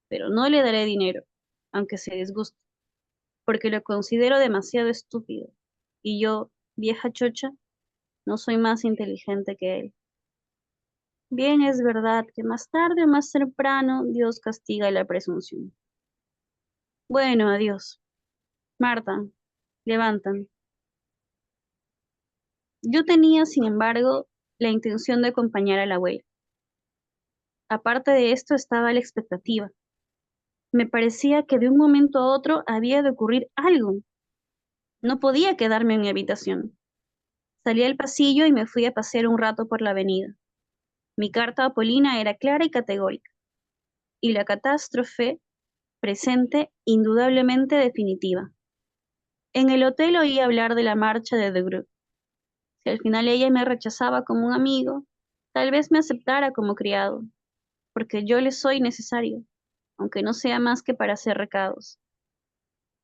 Speaker 3: pero no le daré dinero, aunque se disguste, porque lo considero demasiado estúpido, y yo, vieja chocha, no soy más inteligente que él. Bien es verdad que más tarde o más temprano Dios castiga la presunción. Bueno, adiós. Marta, levantan. Yo tenía, sin embargo, la intención de acompañar a la abuela. Aparte de esto estaba la expectativa. Me parecía que de un momento a otro había de ocurrir algo. No podía quedarme en mi habitación. Salí al pasillo y me fui a pasear un rato por la avenida. Mi carta a Paulina era clara y categórica, y la catástrofe presente indudablemente definitiva. En el hotel oí hablar de la marcha de The Group. Si al final ella me rechazaba como un amigo, tal vez me aceptara como criado, porque yo le soy necesario, aunque no sea más que para hacer recados.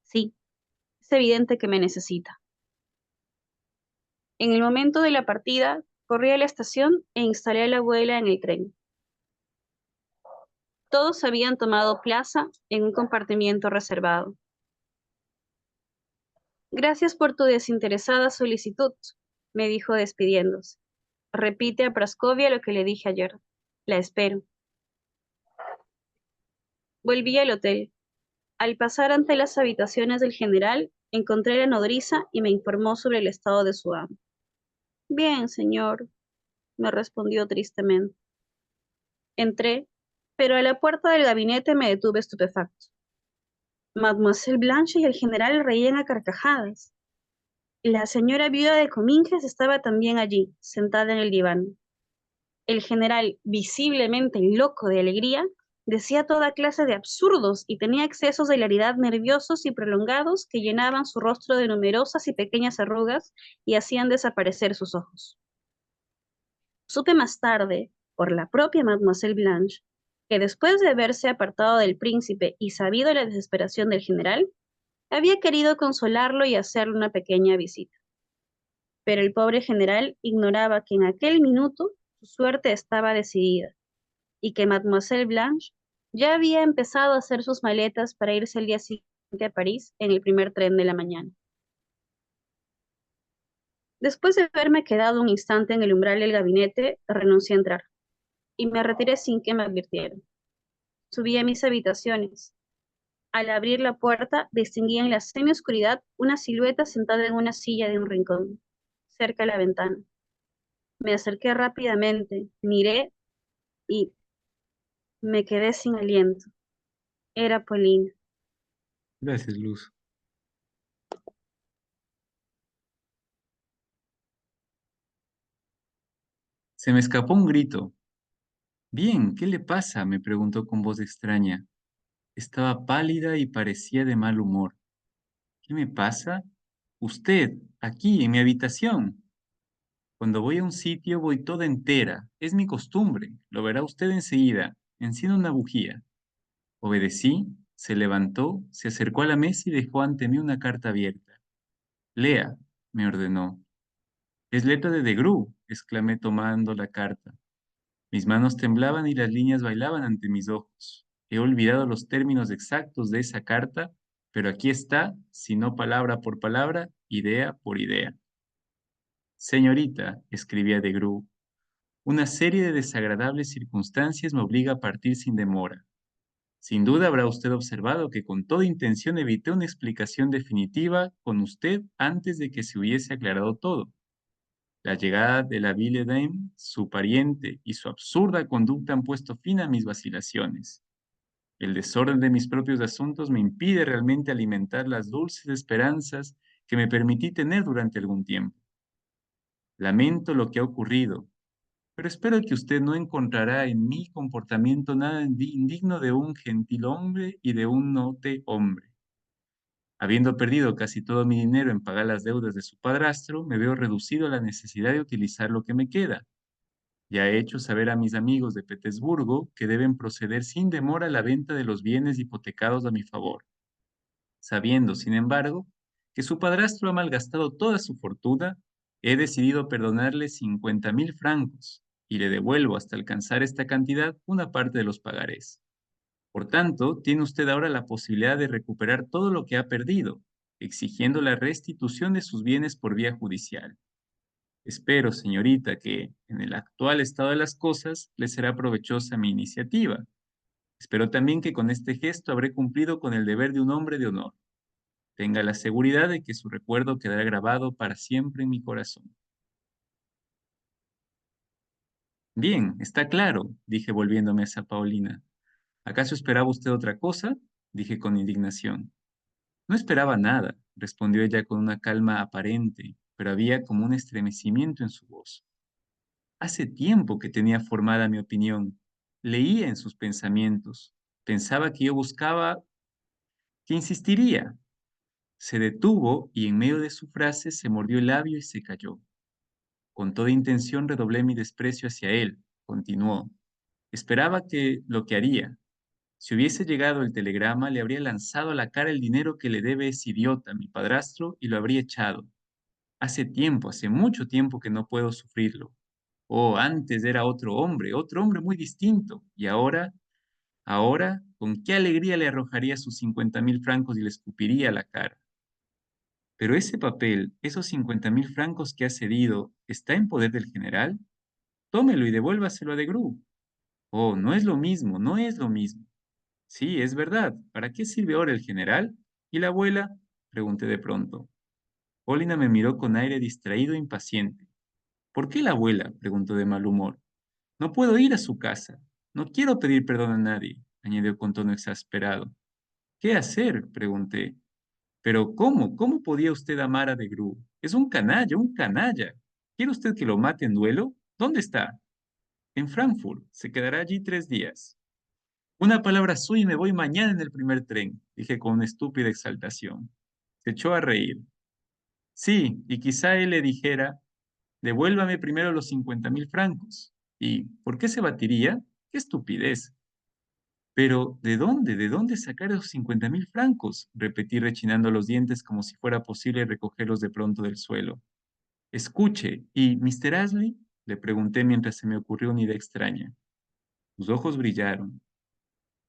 Speaker 3: Sí, es evidente que me necesita. En el momento de la partida, corrí a la estación e instalé a la abuela en el tren. Todos habían tomado plaza en un compartimiento reservado. Gracias por tu desinteresada solicitud, me dijo despidiéndose. Repite a Praskovia lo que le dije ayer. La espero. Volví al hotel. Al pasar ante las habitaciones del general, encontré a la nodriza y me informó sobre el estado de su amo. Bien, señor, me respondió tristemente. Entré, pero a la puerta del gabinete me detuve estupefacto. Mademoiselle Blanche y el general reían a carcajadas. La señora viuda de Cominges estaba también allí, sentada en el diván. El general, visiblemente loco de alegría, decía toda clase de absurdos y tenía excesos de hilaridad nerviosos y prolongados que llenaban su rostro de numerosas y pequeñas arrugas y hacían desaparecer sus ojos. Supe más tarde, por la propia Mademoiselle Blanche, que después de haberse apartado del príncipe y sabido la desesperación del general, había querido consolarlo y hacerle una pequeña visita. Pero el pobre general ignoraba que en aquel minuto su suerte estaba decidida y que Mademoiselle Blanche ya había empezado a hacer sus maletas para irse el día siguiente a París en el primer tren de la mañana. Después de haberme quedado un instante en el umbral del gabinete, renuncié a entrar y me retiré sin que me advirtieran. Subí a mis habitaciones. Al abrir la puerta, distinguí en la semioscuridad una silueta sentada en una silla de un rincón, cerca de la ventana. Me acerqué rápidamente, miré y me quedé sin aliento. Era Paulina.
Speaker 1: Gracias, Luz. Se me escapó un grito. Bien, ¿qué le pasa? Me preguntó con voz extraña. Estaba pálida y parecía de mal humor. ¿Qué me pasa? Usted, aquí, en mi habitación. Cuando voy a un sitio voy toda entera. Es mi costumbre. Lo verá usted enseguida. Encienda una bujía. Obedecí, se levantó, se acercó a la mesa y dejó ante mí una carta abierta. Lea, me ordenó. Es letra de Gru, exclamé tomando la carta. Mis manos temblaban y las líneas bailaban ante mis ojos. He olvidado los términos exactos de esa carta, pero aquí está, si no palabra por palabra, idea por idea. Señorita, escribía de Gru, una serie de desagradables circunstancias me obliga a partir sin demora. Sin duda habrá usted observado que con toda intención evité una explicación definitiva con usted antes de que se hubiese aclarado todo. La llegada de la Ville Dame, su pariente y su absurda conducta han puesto fin a mis vacilaciones. El desorden de mis propios asuntos me impide realmente alimentar las dulces esperanzas que me permití tener durante algún tiempo. Lamento lo que ha ocurrido, pero espero que usted no encontrará en mi comportamiento nada indigno de un gentilhombre y de un noble hombre. Habiendo perdido casi todo mi dinero en pagar las deudas de su padrastro, me veo reducido a la necesidad de utilizar lo que me queda. Ya he hecho saber a mis amigos de Petersburgo que deben proceder sin demora a la venta de los bienes hipotecados a mi favor, sabiendo, sin embargo, que su padrastro ha malgastado toda su fortuna. He decidido perdonarle 50.000 francos y le devuelvo hasta alcanzar esta cantidad una parte de los pagarés. Por tanto, tiene usted ahora la posibilidad de recuperar todo lo que ha perdido, exigiendo la restitución de sus bienes por vía judicial. Espero, señorita, que en el actual estado de las cosas le será provechosa mi iniciativa. Espero también que con este gesto habré cumplido con el deber de un hombre de honor. Tenga la seguridad de que su recuerdo quedará grabado para siempre en mi corazón. Bien, está claro, dije volviéndome hacia Paulina. ¿Acaso esperaba usted otra cosa? Dije con indignación. No esperaba nada, respondió ella con una calma aparente, pero había como un estremecimiento en su voz. Hace tiempo que tenía formada mi opinión. Leía en sus pensamientos. Pensaba que yo buscaba, que insistiría. Se detuvo y en medio de su frase se mordió el labio y se calló. Con toda intención redoblé mi desprecio hacia él. Continuó. Esperaba que lo que haría. Si hubiese llegado el telegrama, le habría lanzado a la cara el dinero que le debe ese idiota, mi padrastro, y lo habría echado. Hace tiempo, hace mucho tiempo que no puedo sufrirlo. Oh, antes era otro hombre muy distinto. Y ahora, con qué alegría le arrojaría sus 50.000 francos y le escupiría a la cara. Pero ese papel, esos 50.000 francos que ha cedido, ¿está en poder del general? Tómelo y devuélvaselo a de Gru. Oh, no es lo mismo, no es lo mismo. Sí, es verdad. ¿Para qué sirve ahora el general? ¿Y la abuela? Pregunté de pronto. Paulina me miró con aire distraído e impaciente. ¿Por qué la abuela? Preguntó de mal humor. No puedo ir a su casa. No quiero pedir perdón a nadie, añadió con tono exasperado. ¿Qué hacer? Pregunté. Pero ¿cómo? ¿Cómo podía usted amar a de Gru? Es un canalla, un canalla. ¿Quiere usted que lo mate en duelo? ¿Dónde está? En Frankfurt. Se quedará allí 3 días. Una palabra suya y me voy mañana en el primer tren, dije con una estúpida exaltación. Se echó a reír. Sí, y quizá él le dijera, devuélvame primero los 50.000 francos. ¿Y por qué se batiría? ¡Qué estupidez! Pero, ¿de dónde? ¿De dónde sacar esos 50.000 francos? Repetí rechinando los dientes como si fuera posible recogerlos de pronto del suelo. Escuche, ¿y Mr. Ashley? Le pregunté mientras se me ocurrió una idea extraña. Sus ojos brillaron.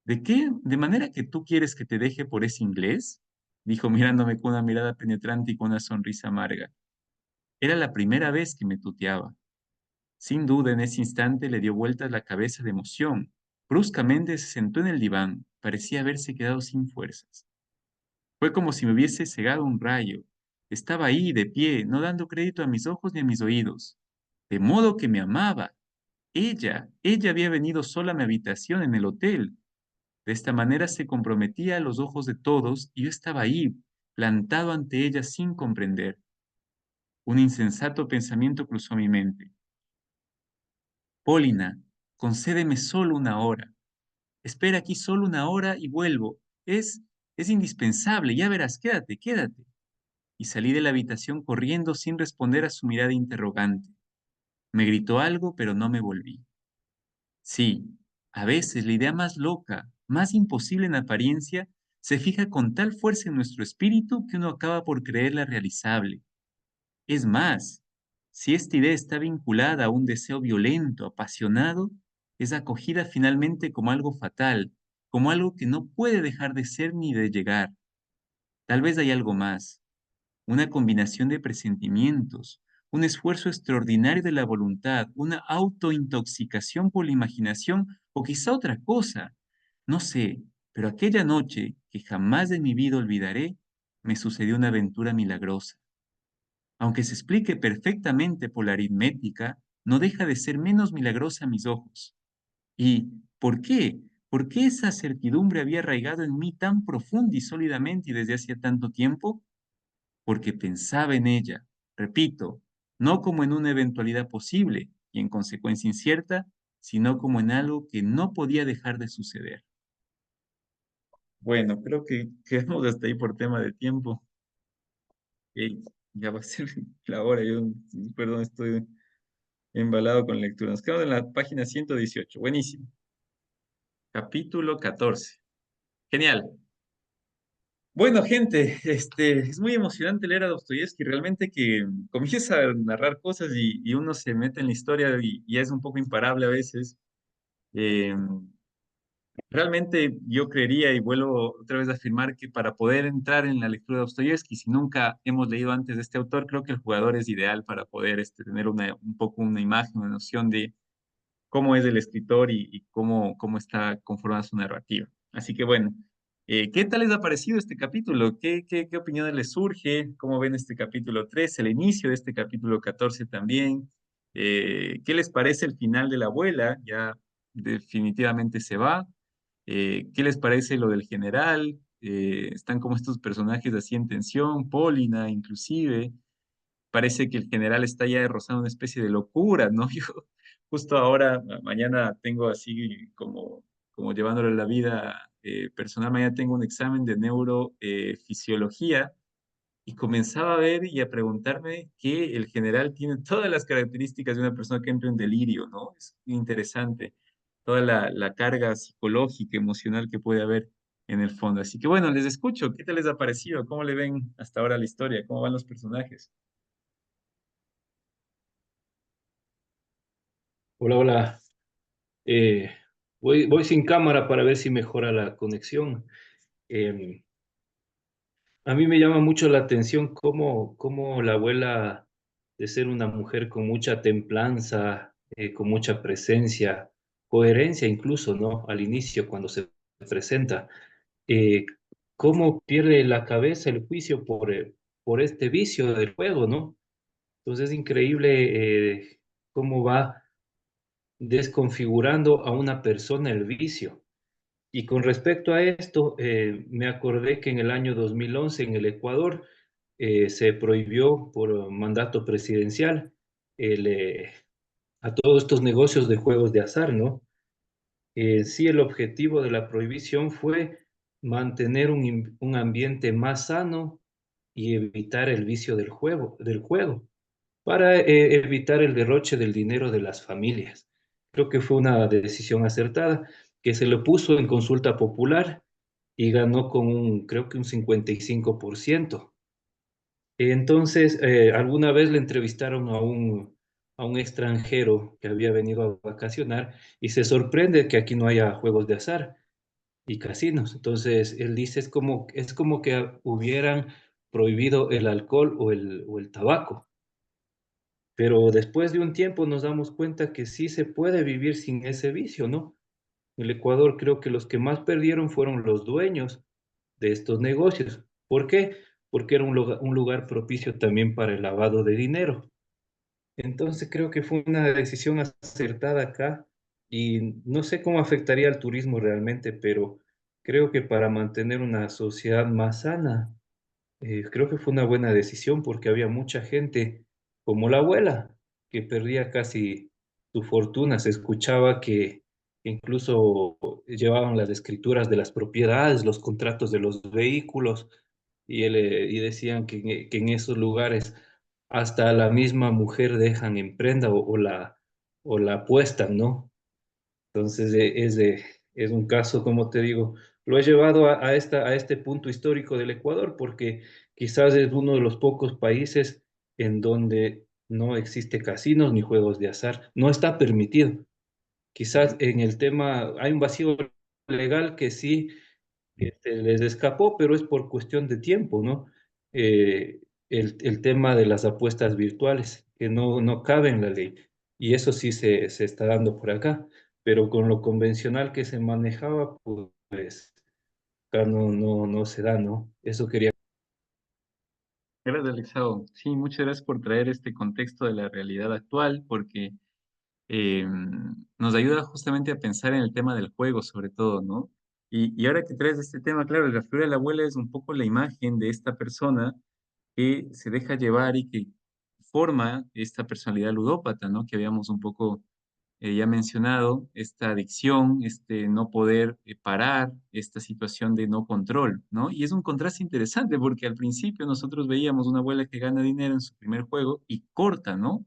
Speaker 1: ¿De qué? ¿De manera que tú quieres que te deje por ese inglés? Dijo mirándome con una mirada penetrante y con una sonrisa amarga. Era la primera vez que me tuteaba. Sin duda, en ese instante le dio vueltas la cabeza de emoción. Bruscamente se sentó en el diván. Parecía haberse quedado sin fuerzas. Fue como si me hubiese cegado un rayo. Estaba ahí, de pie, no dando crédito a mis ojos ni a mis oídos. De modo que me amaba. Ella había venido sola a mi habitación en el hotel. De esta manera se comprometía a los ojos de todos y yo estaba ahí, plantado ante ella sin comprender. Un insensato pensamiento cruzó mi mente. Paulina, concédeme solo una hora. Espera aquí solo una hora y vuelvo. Es indispensable, ya verás, quédate, quédate. Y salí de la habitación corriendo sin responder a su mirada interrogante. Me gritó algo, pero no me volví. Sí, a veces la idea más loca, más imposible en apariencia, se fija con tal fuerza en nuestro espíritu que uno acaba por creerla realizable. Es más, si esta idea está vinculada a un deseo violento, apasionado, es acogida finalmente como algo fatal, como algo que no puede dejar de ser ni de llegar. Tal vez hay algo más, una combinación de presentimientos, un esfuerzo extraordinario de la voluntad, una autointoxicación por la imaginación o quizá otra cosa. No sé, pero aquella noche, que jamás de mi vida olvidaré, me sucedió una aventura milagrosa. Aunque se explique perfectamente por la aritmética, no deja de ser menos milagrosa a mis ojos. ¿Y por qué? ¿Por qué esa certidumbre había arraigado en mí tan profunda y sólidamente y desde hacía tanto tiempo? Porque pensaba en ella, repito, no como en una eventualidad posible y en consecuencia incierta, sino como en algo que no podía dejar de suceder. Bueno, creo que quedamos hasta ahí por tema de tiempo. Ey, ya va a ser la hora, yo, perdón, estoy embalado con lectura. Nos quedamos en la página 118. Buenísimo. Capítulo 14. Genial. Bueno, gente, es muy emocionante leer a Dostoyevsky, realmente que comienza a narrar cosas y uno se mete en la historia y es un poco imparable a veces. Eh, Realmente yo creería y vuelvo otra vez a afirmar que para poder entrar en la lectura de Dostoyevsky, si nunca hemos leído antes de este autor, creo que el jugador es ideal para poder tener un poco una imagen, una noción de cómo es el escritor y cómo está conformada su narrativa. Así que bueno, ¿qué tal les ha parecido este capítulo? ¿Qué opiniones les surge? ¿Cómo ven este capítulo 3, el inicio de este capítulo 14 también? ¿Qué les parece el final de la abuela? Ya definitivamente se va. ¿Qué les parece lo del general? Están como estos personajes así en tensión, Polina inclusive. Parece que el general está ya rozando una especie de locura, ¿no? Yo justo ahora, mañana tengo así como llevándole la vida personal, mañana tengo un examen de neurofisiología y comenzaba a ver y a preguntarme que el general tiene todas las características de una persona que entra en delirio, ¿no? Es interesante toda la carga psicológica, emocional que puede haber en el fondo. Así que bueno, les escucho. ¿Qué tal les ha parecido? ¿Cómo le ven hasta ahora la historia? ¿Cómo van los personajes?
Speaker 2: Hola, hola. Eh, voy sin cámara para ver si mejora la conexión. Em, a mí me llama mucho la atención cómo la abuela, de ser una mujer con mucha templanza, con mucha presencia, coherencia incluso, ¿no? Al inicio, cuando se presenta, eh, cómo pierde la cabeza, el juicio por este vicio del juego, ¿no? Entonces es increíble cómo va desconfigurando a una persona el vicio. Y con respecto a esto, me acordé que en el año 2011 en el Ecuador se prohibió por mandato presidencial el, a todos estos negocios de juegos de azar, ¿no? Sí, el objetivo de la prohibición fue mantener un ambiente más sano y evitar el vicio del juego para evitar el derroche del dinero de las familias. Creo que fue una decisión acertada, que se le puso en consulta popular y ganó con creo que un 55%. Entonces, alguna vez le entrevistaron a un extranjero que había venido a vacacionar y se sorprende que aquí no haya juegos de azar y casinos. Entonces, él dice, es como que hubieran prohibido el alcohol o el tabaco. Pero después de un tiempo nos damos cuenta que sí se puede vivir sin ese vicio, ¿no? En el Ecuador creo que los que más perdieron fueron los dueños de estos negocios. ¿Por qué? Porque era un lugar propicio también para el lavado de dinero. Entonces creo que fue una decisión acertada acá y no sé cómo afectaría al turismo realmente, pero creo que para mantener una sociedad más sana, creo que fue una buena decisión porque había mucha gente como la abuela que perdía casi su fortuna. Se escuchaba que incluso llevaban las escrituras de las propiedades, los contratos de los vehículos y decían que en esos lugares hasta la misma mujer dejan en prenda o la apuestan, ¿no? Entonces, es un caso, como te digo, lo he llevado a este punto histórico del Ecuador porque quizás es uno de los pocos países en donde no existe casinos ni juegos de azar. No está permitido. Quizás en el tema hay un vacío legal que sí les escapó, pero es por cuestión de tiempo, ¿no? Eh, el tema de las apuestas virtuales, que no cabe en la ley. Y eso sí se está dando por acá, pero con lo convencional que se manejaba, pues acá no se da, ¿no? Eso quería.
Speaker 1: Gracias, Alexao. Sí, muchas gracias por traer este contexto de la realidad actual, porque eh, nos ayuda justamente a pensar en el tema del juego, sobre todo, ¿no? Y ahora que traes este tema, claro, la figura de la abuela es un poco la imagen de esta persona que se deja llevar y que forma esta personalidad ludópata, ¿no? Que habíamos un poco ya mencionado, esta adicción, este no poder parar, esta situación de no control, ¿no? Y es un contraste interesante porque al principio nosotros veíamos una abuela que gana dinero en su primer juego y corta, ¿no?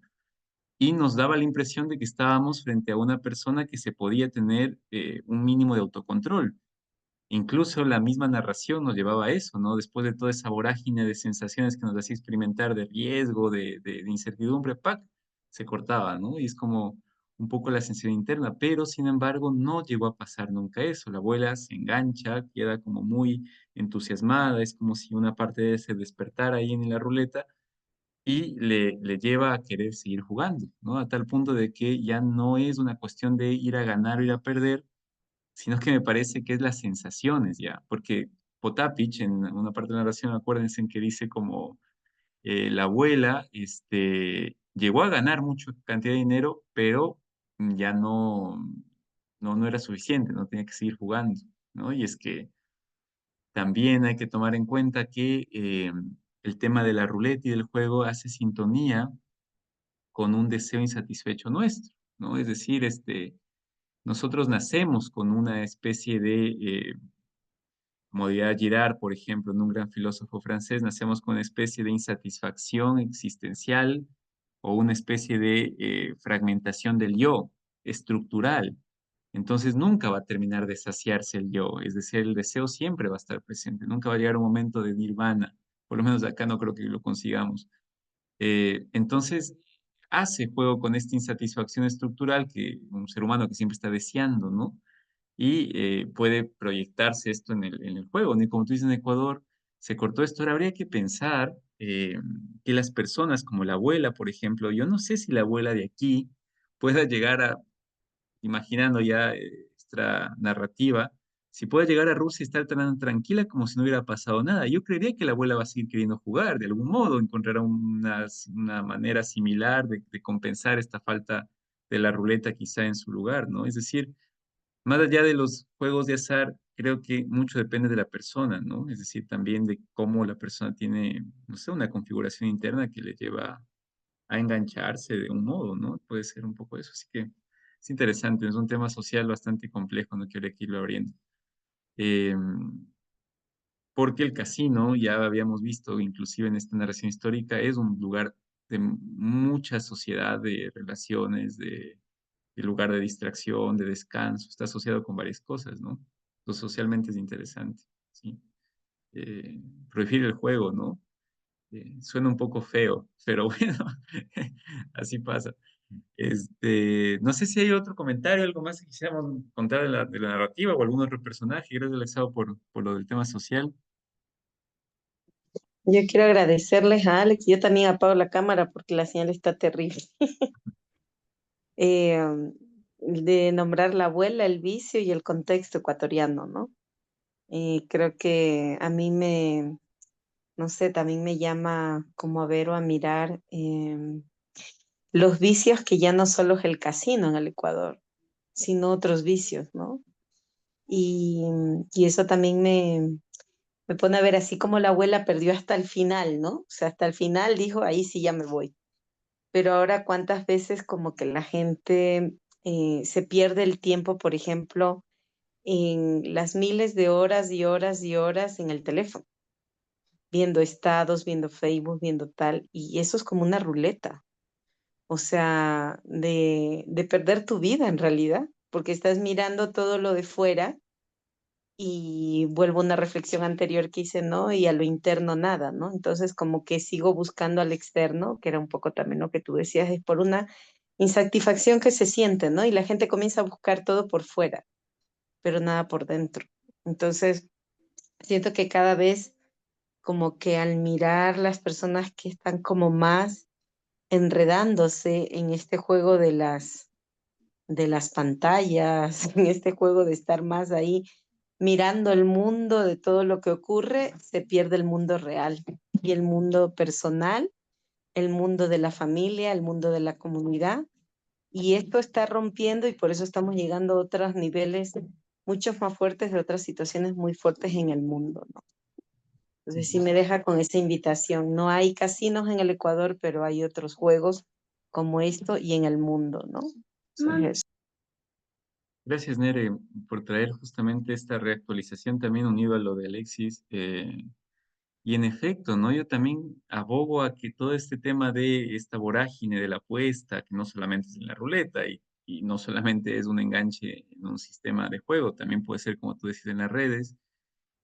Speaker 1: Y nos daba la impresión de que estábamos frente a una persona que se podía tener un mínimo de autocontrol. Incluso la misma narración nos llevaba a eso, ¿no? Después de toda esa vorágine de sensaciones que nos hacía experimentar, de riesgo, de incertidumbre, ¡pac! Se cortaba, ¿no? Y es como un poco la sensación interna, pero sin embargo no llegó a pasar nunca eso. La abuela se engancha, queda como muy entusiasmada, es como si una parte de se despertara ahí en la ruleta y le lleva a querer seguir jugando, ¿no? A tal punto de que ya no es una cuestión de ir a ganar o ir a perder, sino que me parece que es las sensaciones ya, porque Potapich en una parte de la narración, acuérdense en que dice como la abuela llegó a ganar mucha cantidad de dinero, pero ya no era suficiente, no tenía que seguir jugando, ¿no? Y es que también hay que tomar en cuenta que el tema de la ruleta y del juego hace sintonía con un deseo insatisfecho nuestro, ¿no? Es decir, nosotros nacemos con una especie de como diría Girard, por ejemplo, en un gran filósofo francés, nacemos con una especie de insatisfacción existencial o una especie de fragmentación del yo estructural. Entonces nunca va a terminar de saciarse el yo, es decir, el deseo siempre va a estar presente, nunca va a llegar un momento de nirvana, por lo menos acá no creo que lo consigamos. Entonces, hace juego con esta insatisfacción estructural que un ser humano que siempre está deseando, ¿no? Y puede proyectarse esto en el juego, ¿no? Y como tú dices, en Ecuador se cortó esto. Ahora habría que pensar que las personas como la abuela, por ejemplo, yo no sé si la abuela de aquí pueda llegar a, imaginando ya esta narrativa, si puede llegar a Rusia y estar tan tranquila como si no hubiera pasado nada. Yo creería que la abuela va a seguir queriendo jugar de algún modo, encontrará una manera similar de compensar esta falta de la ruleta quizá en su lugar, ¿no? Es decir, más allá de los juegos de azar, creo que mucho depende de la persona, ¿no? Es decir, también de cómo la persona tiene, no sé, una configuración interna que le lleva a engancharse de un modo, ¿no? Puede ser un poco eso. Así que es interesante, es un tema social bastante complejo, no quiero que irlo abriendo. Eh, Porque el casino, ya habíamos visto, inclusive en esta narración histórica, es un lugar de mucha sociedad, de relaciones, de lugar de distracción, de descanso, está asociado con varias cosas, ¿no? Lo socialmente es interesante, ¿sí? Prohibir el juego, ¿no? Suena un poco feo, pero bueno, así pasa. No sé si hay otro comentario, algo más que quisiéramos contar de la narrativa o algún otro personaje. Gracias, Alexado, por lo del tema social.
Speaker 4: Yo quiero agradecerles a Alex. Yo también apago la cámara porque la señal está terrible. Eh, de nombrar la abuela, el vicio y el contexto ecuatoriano, ¿no? Y creo que a mí no sé, también me llama como a ver o a mirar los vicios que ya no solo es el casino en el Ecuador, sino otros vicios, ¿no? Y, y eso también me pone a ver así como la abuela perdió hasta el final, ¿no? O sea, hasta el final dijo, ahí sí ya me voy. Pero ahora cuántas veces como que la gente se pierde el tiempo, por ejemplo, en las miles de horas y horas y horas en el teléfono, viendo estados, viendo Facebook, viendo tal, y eso es como una ruleta, o sea, de perder tu vida en realidad, porque estás mirando todo lo de fuera y vuelvo a una reflexión anterior que hice, ¿no? Y a lo interno nada, ¿no? Entonces como que sigo buscando al externo, que era un poco también lo que tú decías, es por una insatisfacción que se siente, ¿no? Y la gente comienza a buscar todo por fuera, pero nada por dentro. Entonces, siento que cada vez como que al mirar las personas que están como más enredándose en este juego de las pantallas, en este juego de estar más ahí mirando el mundo de todo lo que ocurre, se pierde el mundo real y el mundo personal, el mundo de la familia, el mundo de la comunidad. Y esto está rompiendo y por eso estamos llegando a otros niveles muchos más fuertes de otras situaciones muy fuertes en el mundo, ¿no? Entonces sí me deja con esa invitación. No hay casinos en el Ecuador, pero hay otros juegos como esto y en el mundo, ¿no? Entonces, eso.
Speaker 1: Gracias, Nere, por traer justamente esta reactualización también unido a lo de Alexis. Y en efecto, ¿no? Yo también abogo a que todo este tema de esta vorágine de la apuesta, que no solamente es en la ruleta y no solamente es un enganche en un sistema de juego, también puede ser, como tú decís, en las redes,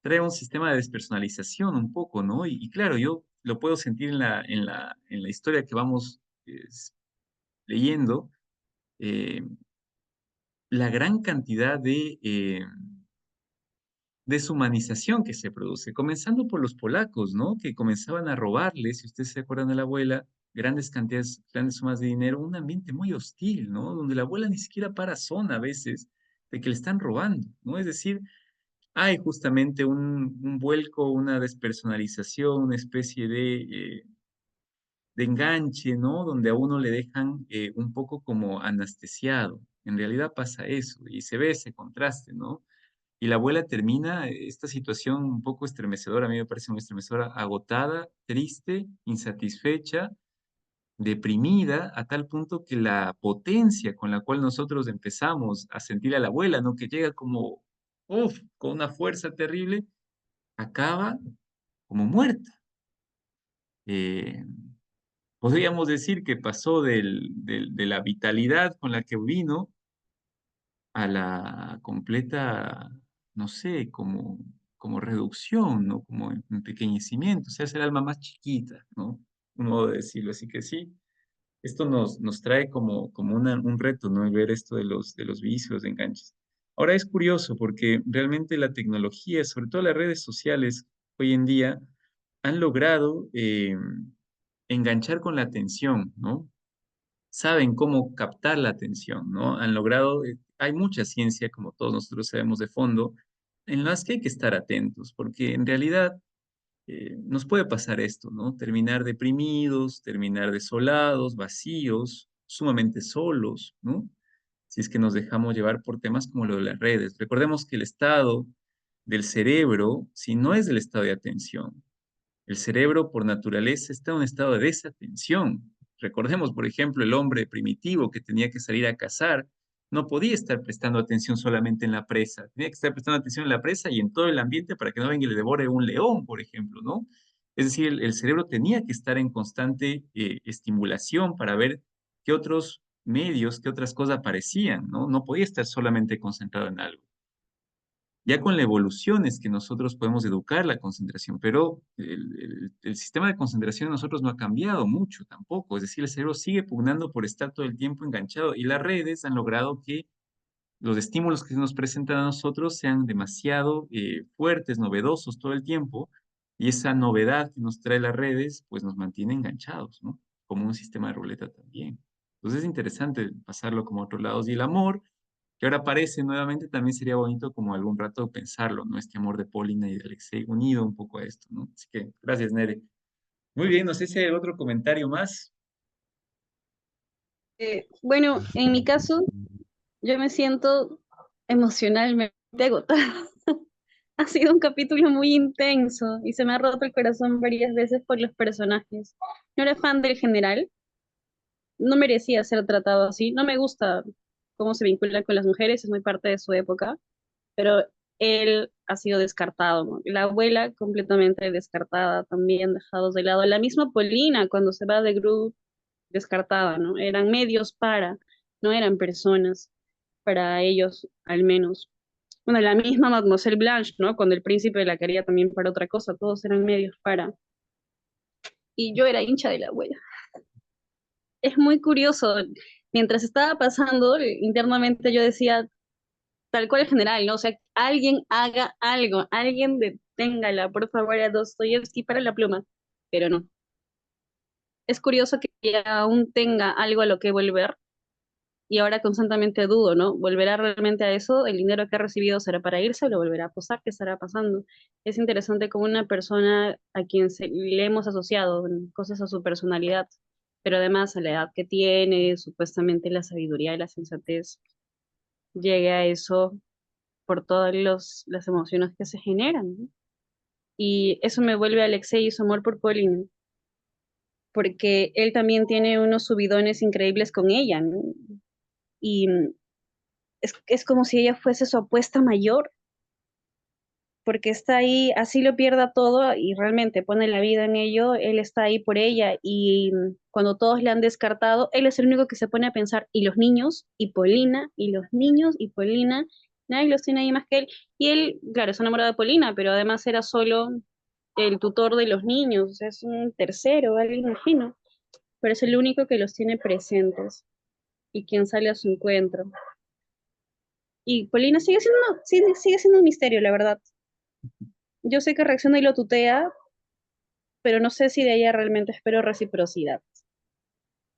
Speaker 1: trae un sistema de despersonalización un poco, ¿no? Y claro, yo lo puedo sentir en la historia que vamos leyendo, eh, la gran cantidad de deshumanización que se produce, comenzando por los polacos, ¿no? Que comenzaban a robarles, si ustedes se acuerdan de la abuela, grandes cantidades, grandes sumas de dinero, un ambiente muy hostil, ¿no? Donde la abuela ni siquiera para zona a veces de que le están robando, ¿no? Es decir, hay justamente un vuelco, una despersonalización, una especie de enganche, ¿no? Donde a uno le dejan un poco como anestesiado. En realidad pasa eso y se ve ese contraste, ¿no? Y la abuela termina esta situación un poco estremecedora, a mí me parece muy estremecedora, agotada, triste, insatisfecha, deprimida, a tal punto que la potencia con la cual nosotros empezamos a sentir a la abuela, ¿no? Que llega como, uff, con una fuerza terrible, acaba como muerta. Eh, Podríamos decir que pasó de la vitalidad con la que vino a la completa, no sé, como reducción, ¿no? Como empequeñecimiento, o sea, es el alma más chiquita, ¿no? Un modo de decirlo. Así que sí, esto nos trae como un reto, ¿no? El ver esto de los vicios, de enganches. Ahora es curioso porque realmente la tecnología, sobre todo las redes sociales hoy en día, han logrado enganchar con la atención, ¿no? Saben cómo captar la atención, ¿no? Han logrado, hay mucha ciencia, como todos nosotros sabemos de fondo, en las que hay que estar atentos, porque en realidad nos puede pasar esto, ¿no? Terminar deprimidos, terminar desolados, vacíos, sumamente solos, ¿no? Si es que nos dejamos llevar por temas como lo de las redes. Recordemos que el estado del cerebro, si no es del estado de atención, el cerebro, por naturaleza, está en un estado de desatención. Recordemos, por ejemplo, el hombre primitivo que tenía que salir a cazar, no podía estar prestando atención solamente en la presa, tenía que estar prestando atención en la presa y en todo el ambiente para que no venga y le devore un león, por ejemplo, ¿no? Es decir, el cerebro tenía que estar en constante estimulación para ver qué otros medios, qué otras cosas aparecían, ¿no? No podía estar solamente concentrado en algo. Ya con la evolución es que nosotros podemos educar la concentración, pero el sistema de concentración de nosotros no ha cambiado mucho tampoco. Es decir, el cerebro sigue pugnando por estar todo el tiempo enganchado y las redes han logrado que los estímulos que se nos presentan a nosotros sean demasiado fuertes, novedosos todo el tiempo y esa novedad que nos trae las redes pues nos mantiene enganchados, ¿no? Como un sistema de ruleta también. Entonces es interesante pasarlo como a otros lados y el amor que ahora aparece nuevamente, también sería bonito como algún rato pensarlo, ¿no? Este amor de Paulina y de Alexei unido un poco a esto, ¿no? Así que gracias, Nere. Muy bien, no sé si hay otro comentario más.
Speaker 3: Bueno, en mi caso, yo me siento emocionalmente agotada. Ha sido un capítulo muy intenso y se me ha roto el corazón varias veces por los personajes. No era fan del general, no merecía ser tratado así. No me gusta cómo se vincula con las mujeres, es muy parte de su época, pero él ha sido descartado, ¿no? La abuela completamente descartada, también dejados de lado. La misma Polina, cuando se va de Gru, descartada, ¿no? Eran medios para, no eran personas, para ellos al menos. Bueno, la misma Mademoiselle Blanche, ¿no? Cuando el príncipe la quería también para otra cosa, todos eran medios para. Y yo era hincha de la abuela. Es muy curioso. Mientras estaba pasando, internamente yo decía, tal cual el general, ¿no? O sea, alguien haga algo, alguien deténgala, por favor, a Dostoyevsky para la pluma. Pero no. Es curioso que aún tenga algo a lo que volver y ahora constantemente dudo, ¿no? ¿Volverá realmente a eso? ¿El dinero que ha recibido será para irse o lo volverá a posar? ¿Qué estará pasando? Es interesante como una persona a quien le hemos asociado cosas a su personalidad, pero además a la edad que tiene, supuestamente la sabiduría y la sensatez, llegue a eso por todas las emociones que se generan, ¿no? Y eso me vuelve a Alexei y su amor por Pauline, porque él también tiene unos subidones increíbles con ella, ¿no? y es como si ella fuese su apuesta mayor, porque está ahí, así lo pierda todo y realmente pone la vida en ello, él está ahí por ella y cuando todos le han descartado, él es el único que se pone a pensar, y los niños, y Polina, y los niños, y Polina, nadie los tiene ahí más que él. Y él, claro, es enamorado de Polina, pero además era solo el tutor de los niños, o sea, es un tercero, alguien ajeno, pero es el único que los tiene presentes y quien sale a su encuentro. Y Polina sigue siendo un misterio, la verdad. Yo sé que reacciona y lo tutea, pero no sé si de ella realmente espero reciprocidad.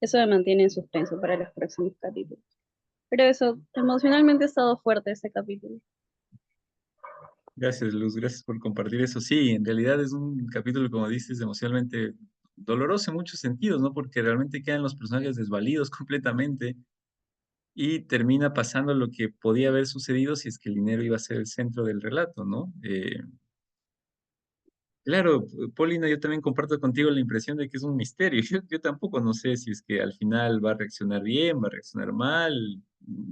Speaker 3: Eso me mantiene en suspenso para los próximos capítulos. Pero eso, emocionalmente ha estado fuerte este capítulo.
Speaker 1: Gracias, Luz, gracias por compartir eso. Sí, en realidad es un capítulo, como dices, emocionalmente doloroso en muchos sentidos, ¿no? Porque realmente quedan los personajes desvalidos completamente y termina pasando lo que podía haber sucedido si es que el dinero iba a ser el centro del relato, ¿no? Claro, Paulina, yo también comparto contigo la impresión de que es un misterio. Yo tampoco no sé si es que al final va a reaccionar bien, va a reaccionar mal,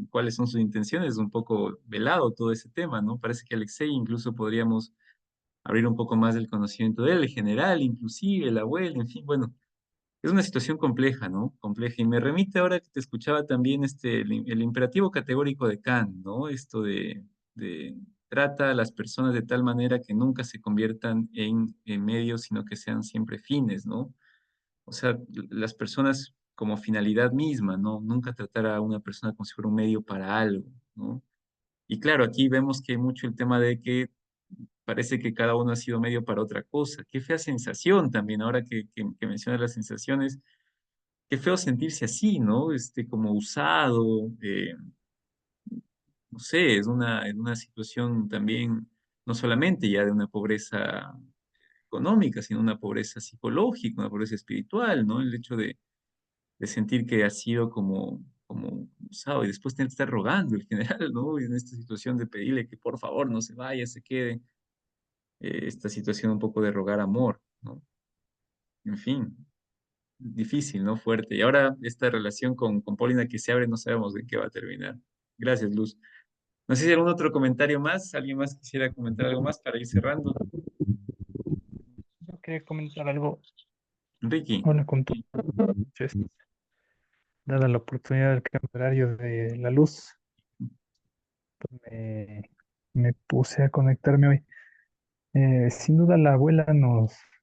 Speaker 1: cuáles son sus intenciones, es un poco velado todo ese tema, ¿no? Parece que Alexei incluso podríamos abrir un poco más del conocimiento de él, el general, inclusive, el abuelo, en fin, bueno, es una situación compleja, ¿no? Compleja. Y me remite ahora que te escuchaba también el imperativo categórico de Kant, ¿no? Esto de trata a las personas de tal manera que nunca se conviertan en medios, sino que sean siempre fines, ¿no? O sea, las personas como finalidad misma, ¿no? Nunca tratar a una persona como si fuera un medio para algo, ¿no? Y claro, aquí vemos que hay mucho el tema de que parece que cada uno ha sido medio para otra cosa. Qué fea sensación también, ahora que mencionas las sensaciones, qué feo sentirse así, ¿no? Como usado, no sé, es una situación también, no solamente ya de una pobreza económica, sino una pobreza psicológica, una pobreza espiritual, ¿no? El hecho de sentir que ha sido como usado y después tener que estar rogando el general, ¿no? Y en esta situación de pedirle que por favor no se vaya, se quede, esta situación un poco de rogar amor, ¿no? En fin, difícil, ¿no? Fuerte. Y ahora esta relación con Paulina que se abre, no sabemos de qué va a terminar. Gracias, Luz. No sé si hay algún otro comentario más, alguien más quisiera comentar algo más para ir cerrando.
Speaker 5: Yo quería comentar algo.
Speaker 1: Ricky,
Speaker 5: Hola, con todas noches. Dada la oportunidad del cambio horario de la luz, me, me puse a conectarme hoy. Sin duda la abuela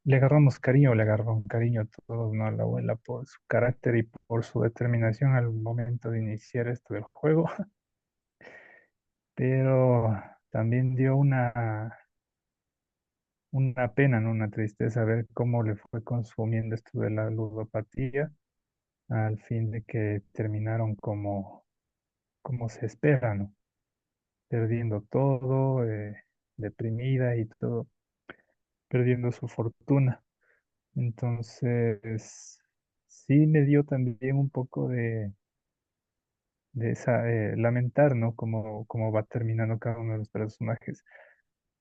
Speaker 5: le agarramos cariño, le agarró un cariño a todos, ¿no? A la abuela por su carácter y por su determinación al momento de iniciar esto del juego, pero también dio una pena, ¿no? Una tristeza ver cómo le fue consumiendo esto de la ludopatía al fin de que terminaron como se espera, ¿no? Perdiendo todo, deprimida y todo, perdiendo su fortuna. Entonces, sí me dio también un poco de esa, lamentar, ¿no? Cómo va terminando cada uno de los personajes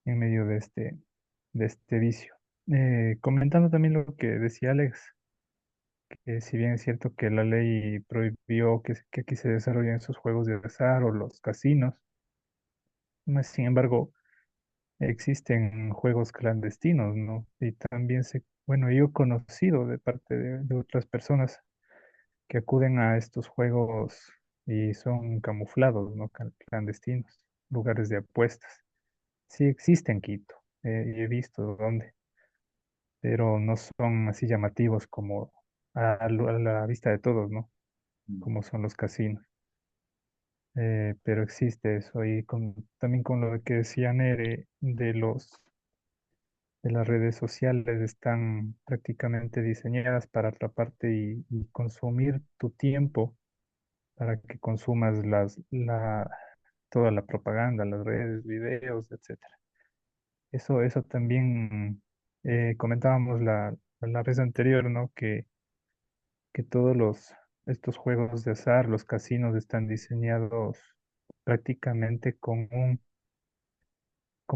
Speaker 5: en medio de este vicio. Comentando también lo que decía Alex, que si bien es cierto que la ley prohibió que aquí se desarrollen esos juegos de azar o los casinos, sin embargo, existen juegos clandestinos, ¿no? Y también bueno, yo he conocido de parte de otras personas que acuden a estos juegos y son camuflados, ¿no? Clandestinos, lugares de apuestas. Sí existen en Quito, y he visto dónde, pero no son así llamativos como a la vista de todos, ¿no? Como son los casinos. Pero existe eso y también con lo que decía Nere de las redes sociales están prácticamente diseñadas para atraparte y consumir tu tiempo para que consumas toda la propaganda, las redes, videos, etcétera. Eso también comentábamos la vez anterior, ¿no? Que todos estos juegos de azar, los casinos están diseñados prácticamente con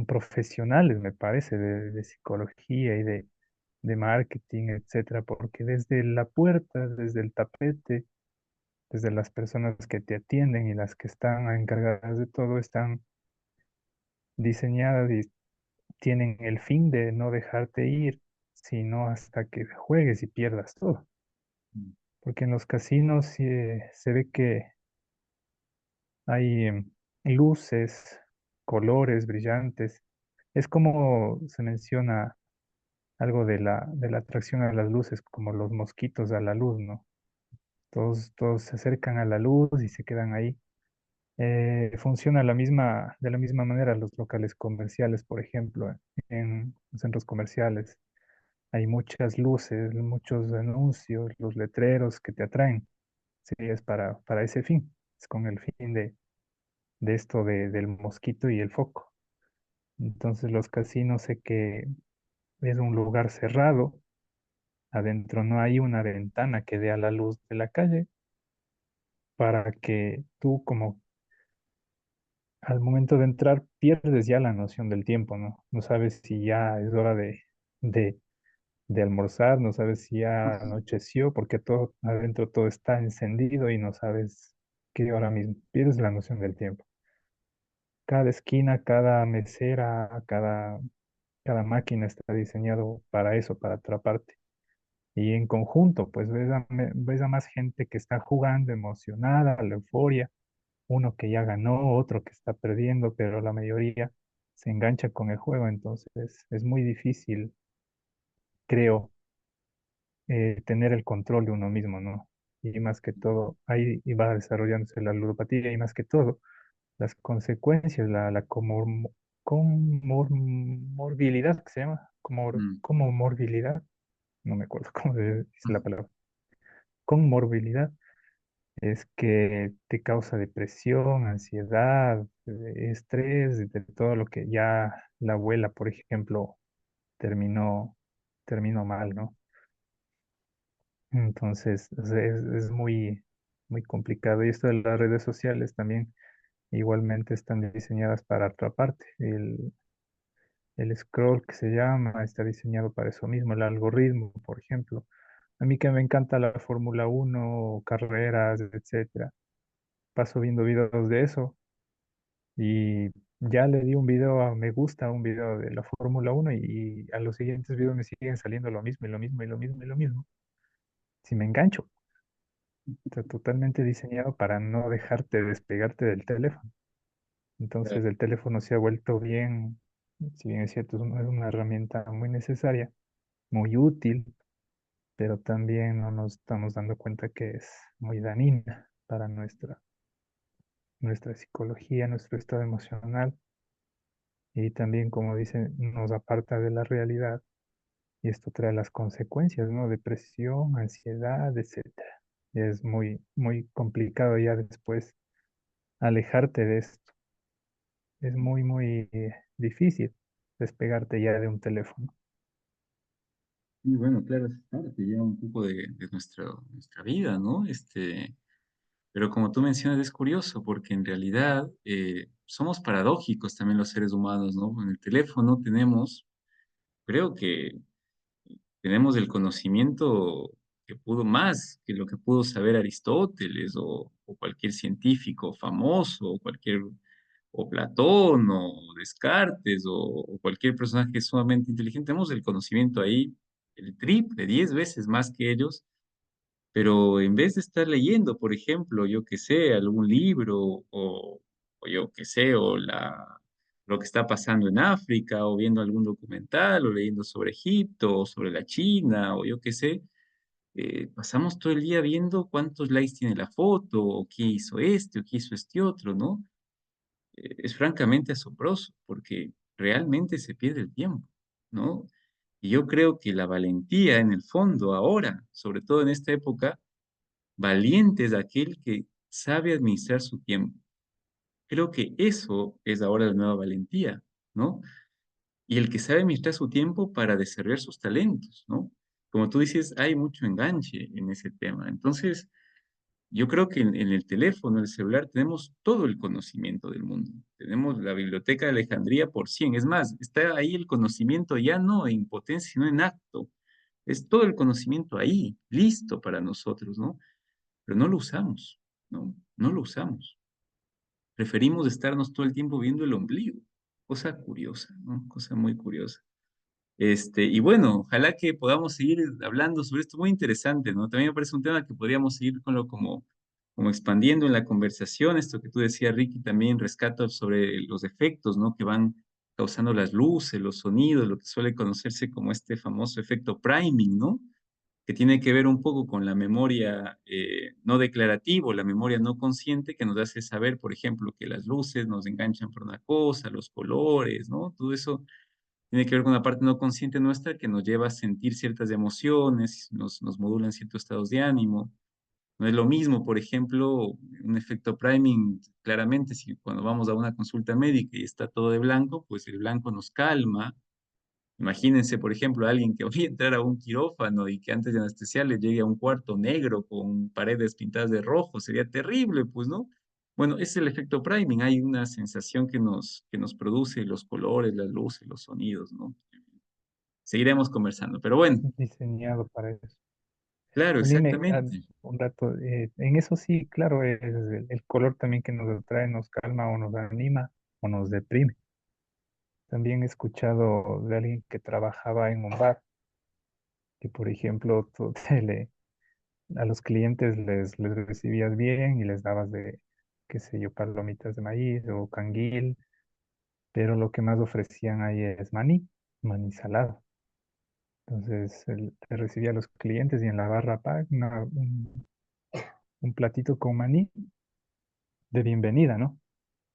Speaker 5: profesionales, me parece, de psicología y de marketing, etcétera, porque desde la puerta, desde el tapete, desde las personas que te atienden y las que están encargadas de todo, están diseñadas y tienen el fin de no dejarte ir, sino hasta que juegues y pierdas todo.
Speaker 1: Mm.
Speaker 5: Porque en los casinos se ve que hay luces, colores brillantes. Es como se menciona algo de la atracción a las luces, como los mosquitos a la luz, ¿no? Todos se acercan a la luz y se quedan ahí. Funciona de la misma manera los locales comerciales, por ejemplo, en los centros comerciales. Hay muchas luces, muchos anuncios, los letreros que te atraen. Sí, es para ese fin. Es con el fin de esto del mosquito y el foco. Entonces los casinos sé que es un lugar cerrado. Adentro no hay una ventana que dé a la luz de la calle para que tú como al momento de entrar pierdes ya la noción del tiempo, ¿no? No sabes si ya es hora de, de almorzar, no sabes si ya anocheció, porque todo adentro todo está encendido y no sabes qué hora mismo. Pierdes la noción del tiempo. Cada esquina, cada mesera, cada máquina está diseñado para eso, para atraparte. Y en conjunto, pues ves a más gente que está jugando, emocionada, la euforia, uno que ya ganó, otro que está perdiendo, pero la mayoría se engancha con el juego, entonces es muy difícil, creo, tener el control de uno mismo, ¿no? Y más que todo, ahí va desarrollándose la ludopatía y más que todo, las consecuencias, la comorbilidad que se llama,
Speaker 1: Mm.
Speaker 5: comorbilidad, no me acuerdo cómo se dice la palabra, comorbilidad es que te causa depresión, ansiedad, estrés, de todo lo que ya la abuela, por ejemplo, terminó, terminó mal, ¿no? Entonces, o sea, es muy complicado. Y esto de las redes sociales también igualmente están diseñadas para atraparte. El scroll que se llama está diseñado para eso mismo, el algoritmo, por ejemplo. A mí que me encanta la Fórmula 1, carreras, etcétera. Paso viendo videos de eso y ya le di un video me gusta a un video de la Fórmula 1 y a los siguientes videos me siguen saliendo lo mismo y lo mismo y lo mismo y lo mismo. Si me engancho, está totalmente diseñado para no dejarte despegarte del teléfono.
Speaker 1: Claro.
Speaker 5: Entonces el teléfono se ha vuelto bien, si bien es cierto, es una herramienta muy necesaria, muy útil, pero también no nos estamos dando cuenta que es muy dañina para nuestra psicología, nuestro estado emocional y también, como dicen, nos aparta de la realidad y esto trae las consecuencias, ¿no? Depresión, ansiedad, etcétera. Y es muy complicado ya después alejarte de esto. Es muy difícil despegarte ya de un teléfono.
Speaker 1: Y bueno, claro, es parte ya un poco de nuestra vida, ¿no? Pero como tú mencionas, es curioso porque en realidad somos paradójicos también los seres humanos, ¿no? En el teléfono creo que tenemos el conocimiento que pudo más que lo que pudo saber Aristóteles o cualquier científico famoso, o Platón, o Descartes, o cualquier personaje sumamente inteligente. Tenemos el conocimiento ahí, el triple, 10 veces más que ellos, pero en vez de estar leyendo, por ejemplo, yo que sé, algún libro o yo que sé, lo que está pasando en África, o viendo algún documental, o leyendo sobre Egipto, o sobre la China, o yo qué sé, pasamos todo el día viendo cuántos likes tiene la foto, o qué hizo este, o qué hizo este otro, ¿no? Es francamente asombroso, porque realmente se pierde el tiempo, ¿no? Y yo creo que la valentía, en el fondo, ahora, sobre todo en esta época, valiente es aquel que sabe administrar su tiempo. Creo que eso es ahora la nueva valentía, ¿no? Y el que sabe administrar su tiempo para desarrollar sus talentos, ¿no? Como tú dices, hay mucho enganche en ese tema. Entonces, yo creo que en el teléfono, en el celular, tenemos todo el conocimiento del mundo. Tenemos la biblioteca de Alejandría por 100. Es más, está ahí el conocimiento ya no en potencia, sino en acto. Es todo el conocimiento ahí, listo para nosotros, ¿no? Pero no lo usamos. ¿no? No lo usamos. Preferimos estarnos todo el tiempo viendo el ombligo. Cosa curiosa, ¿no? Cosa muy curiosa. Y bueno, ojalá que podamos seguir hablando sobre esto, muy interesante, ¿no? También me parece un tema que podríamos seguir con como expandiendo en la conversación, esto que tú decías, Ricky, también rescata sobre los efectos, ¿no? Que van causando las luces, los sonidos, lo que suele conocerse como este famoso efecto priming, ¿no? Que tiene que ver un poco con la memoria no declarativo, la memoria no consciente, que nos hace saber, por ejemplo, que las luces nos enganchan por una cosa, los colores, ¿no? Todo eso tiene que ver con una parte no consciente nuestra que nos lleva a sentir ciertas emociones, nos modulan ciertos estados de ánimo. No es lo mismo, por ejemplo, un efecto priming, claramente, si cuando vamos a una consulta médica y está todo de blanco, pues el blanco nos calma. Imagínense, por ejemplo, a alguien que vaya a entrar a un quirófano y que antes de anestesiar le llegue a un cuarto negro con paredes pintadas de rojo, sería terrible, pues, ¿no? Bueno, ese es el efecto priming, hay una sensación que nos produce los colores, las luces, los sonidos, ¿no? Seguiremos conversando, pero bueno,
Speaker 5: diseñado para eso.
Speaker 1: claro,
Speaker 5: Dime,
Speaker 1: exactamente.
Speaker 5: un rato, en eso sí, claro, es el color también que nos atrae, nos calma o nos anima o nos deprime. También he escuchado de alguien que trabajaba en un bar, que por ejemplo a los clientes les recibías bien y les dabas de, qué sé yo, palomitas de maíz o canguil, pero lo que más ofrecían ahí es maní salado. Entonces él te recibía a los clientes y en la barra un platito con maní de bienvenida, ¿no?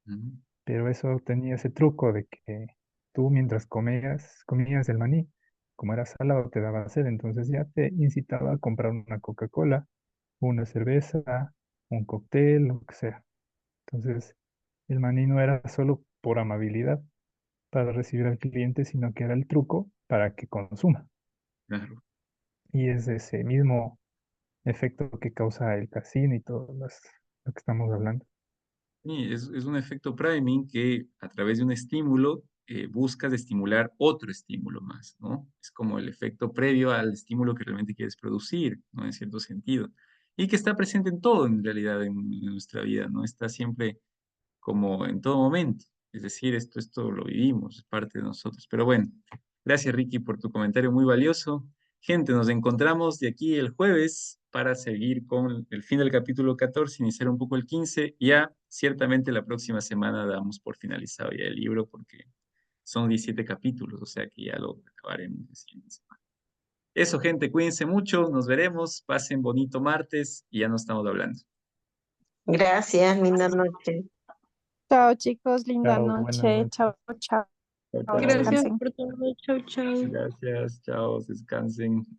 Speaker 1: Ujú.
Speaker 5: Pero eso tenía ese truco de que tú mientras comías el maní, como era salado, te daba sed, entonces ya te incitaba a comprar una Coca-Cola, una cerveza, un cóctel, lo que sea. Entonces, el maní no era solo por amabilidad para recibir al cliente, sino que era el truco para que consuma.
Speaker 1: Claro.
Speaker 5: Y es ese mismo efecto que causa el casino y todo lo que estamos hablando.
Speaker 1: Sí, es un efecto priming que a través de un estímulo buscas estimular otro estímulo más, ¿no? Es como el efecto previo al estímulo que realmente quieres producir, ¿no? En cierto sentido. Y que está presente en todo, en realidad, en nuestra vida, ¿no? Está siempre como en todo momento. Es decir, esto lo vivimos, es parte de nosotros. Pero bueno, gracias Ricky por tu comentario muy valioso. Gente, nos encontramos de aquí el jueves para seguir con el fin del capítulo 14, iniciar un poco el 15. Ya ciertamente la próxima semana damos por finalizado ya el libro porque son 17 capítulos, o sea que ya lo acabaremos la siguiente semana. Eso, gente, cuídense mucho, nos veremos, pasen bonito martes y ya nos estamos hablando.
Speaker 4: Gracias, linda noche.
Speaker 6: Chao, chicos, linda
Speaker 5: Chao, buenas
Speaker 6: noche.
Speaker 5: noches.
Speaker 6: Chao, chao.
Speaker 1: Chao, chao.
Speaker 3: Gracias
Speaker 6: Descansen.
Speaker 3: por todo. Chau, chau.
Speaker 1: Gracias, chao, descansen.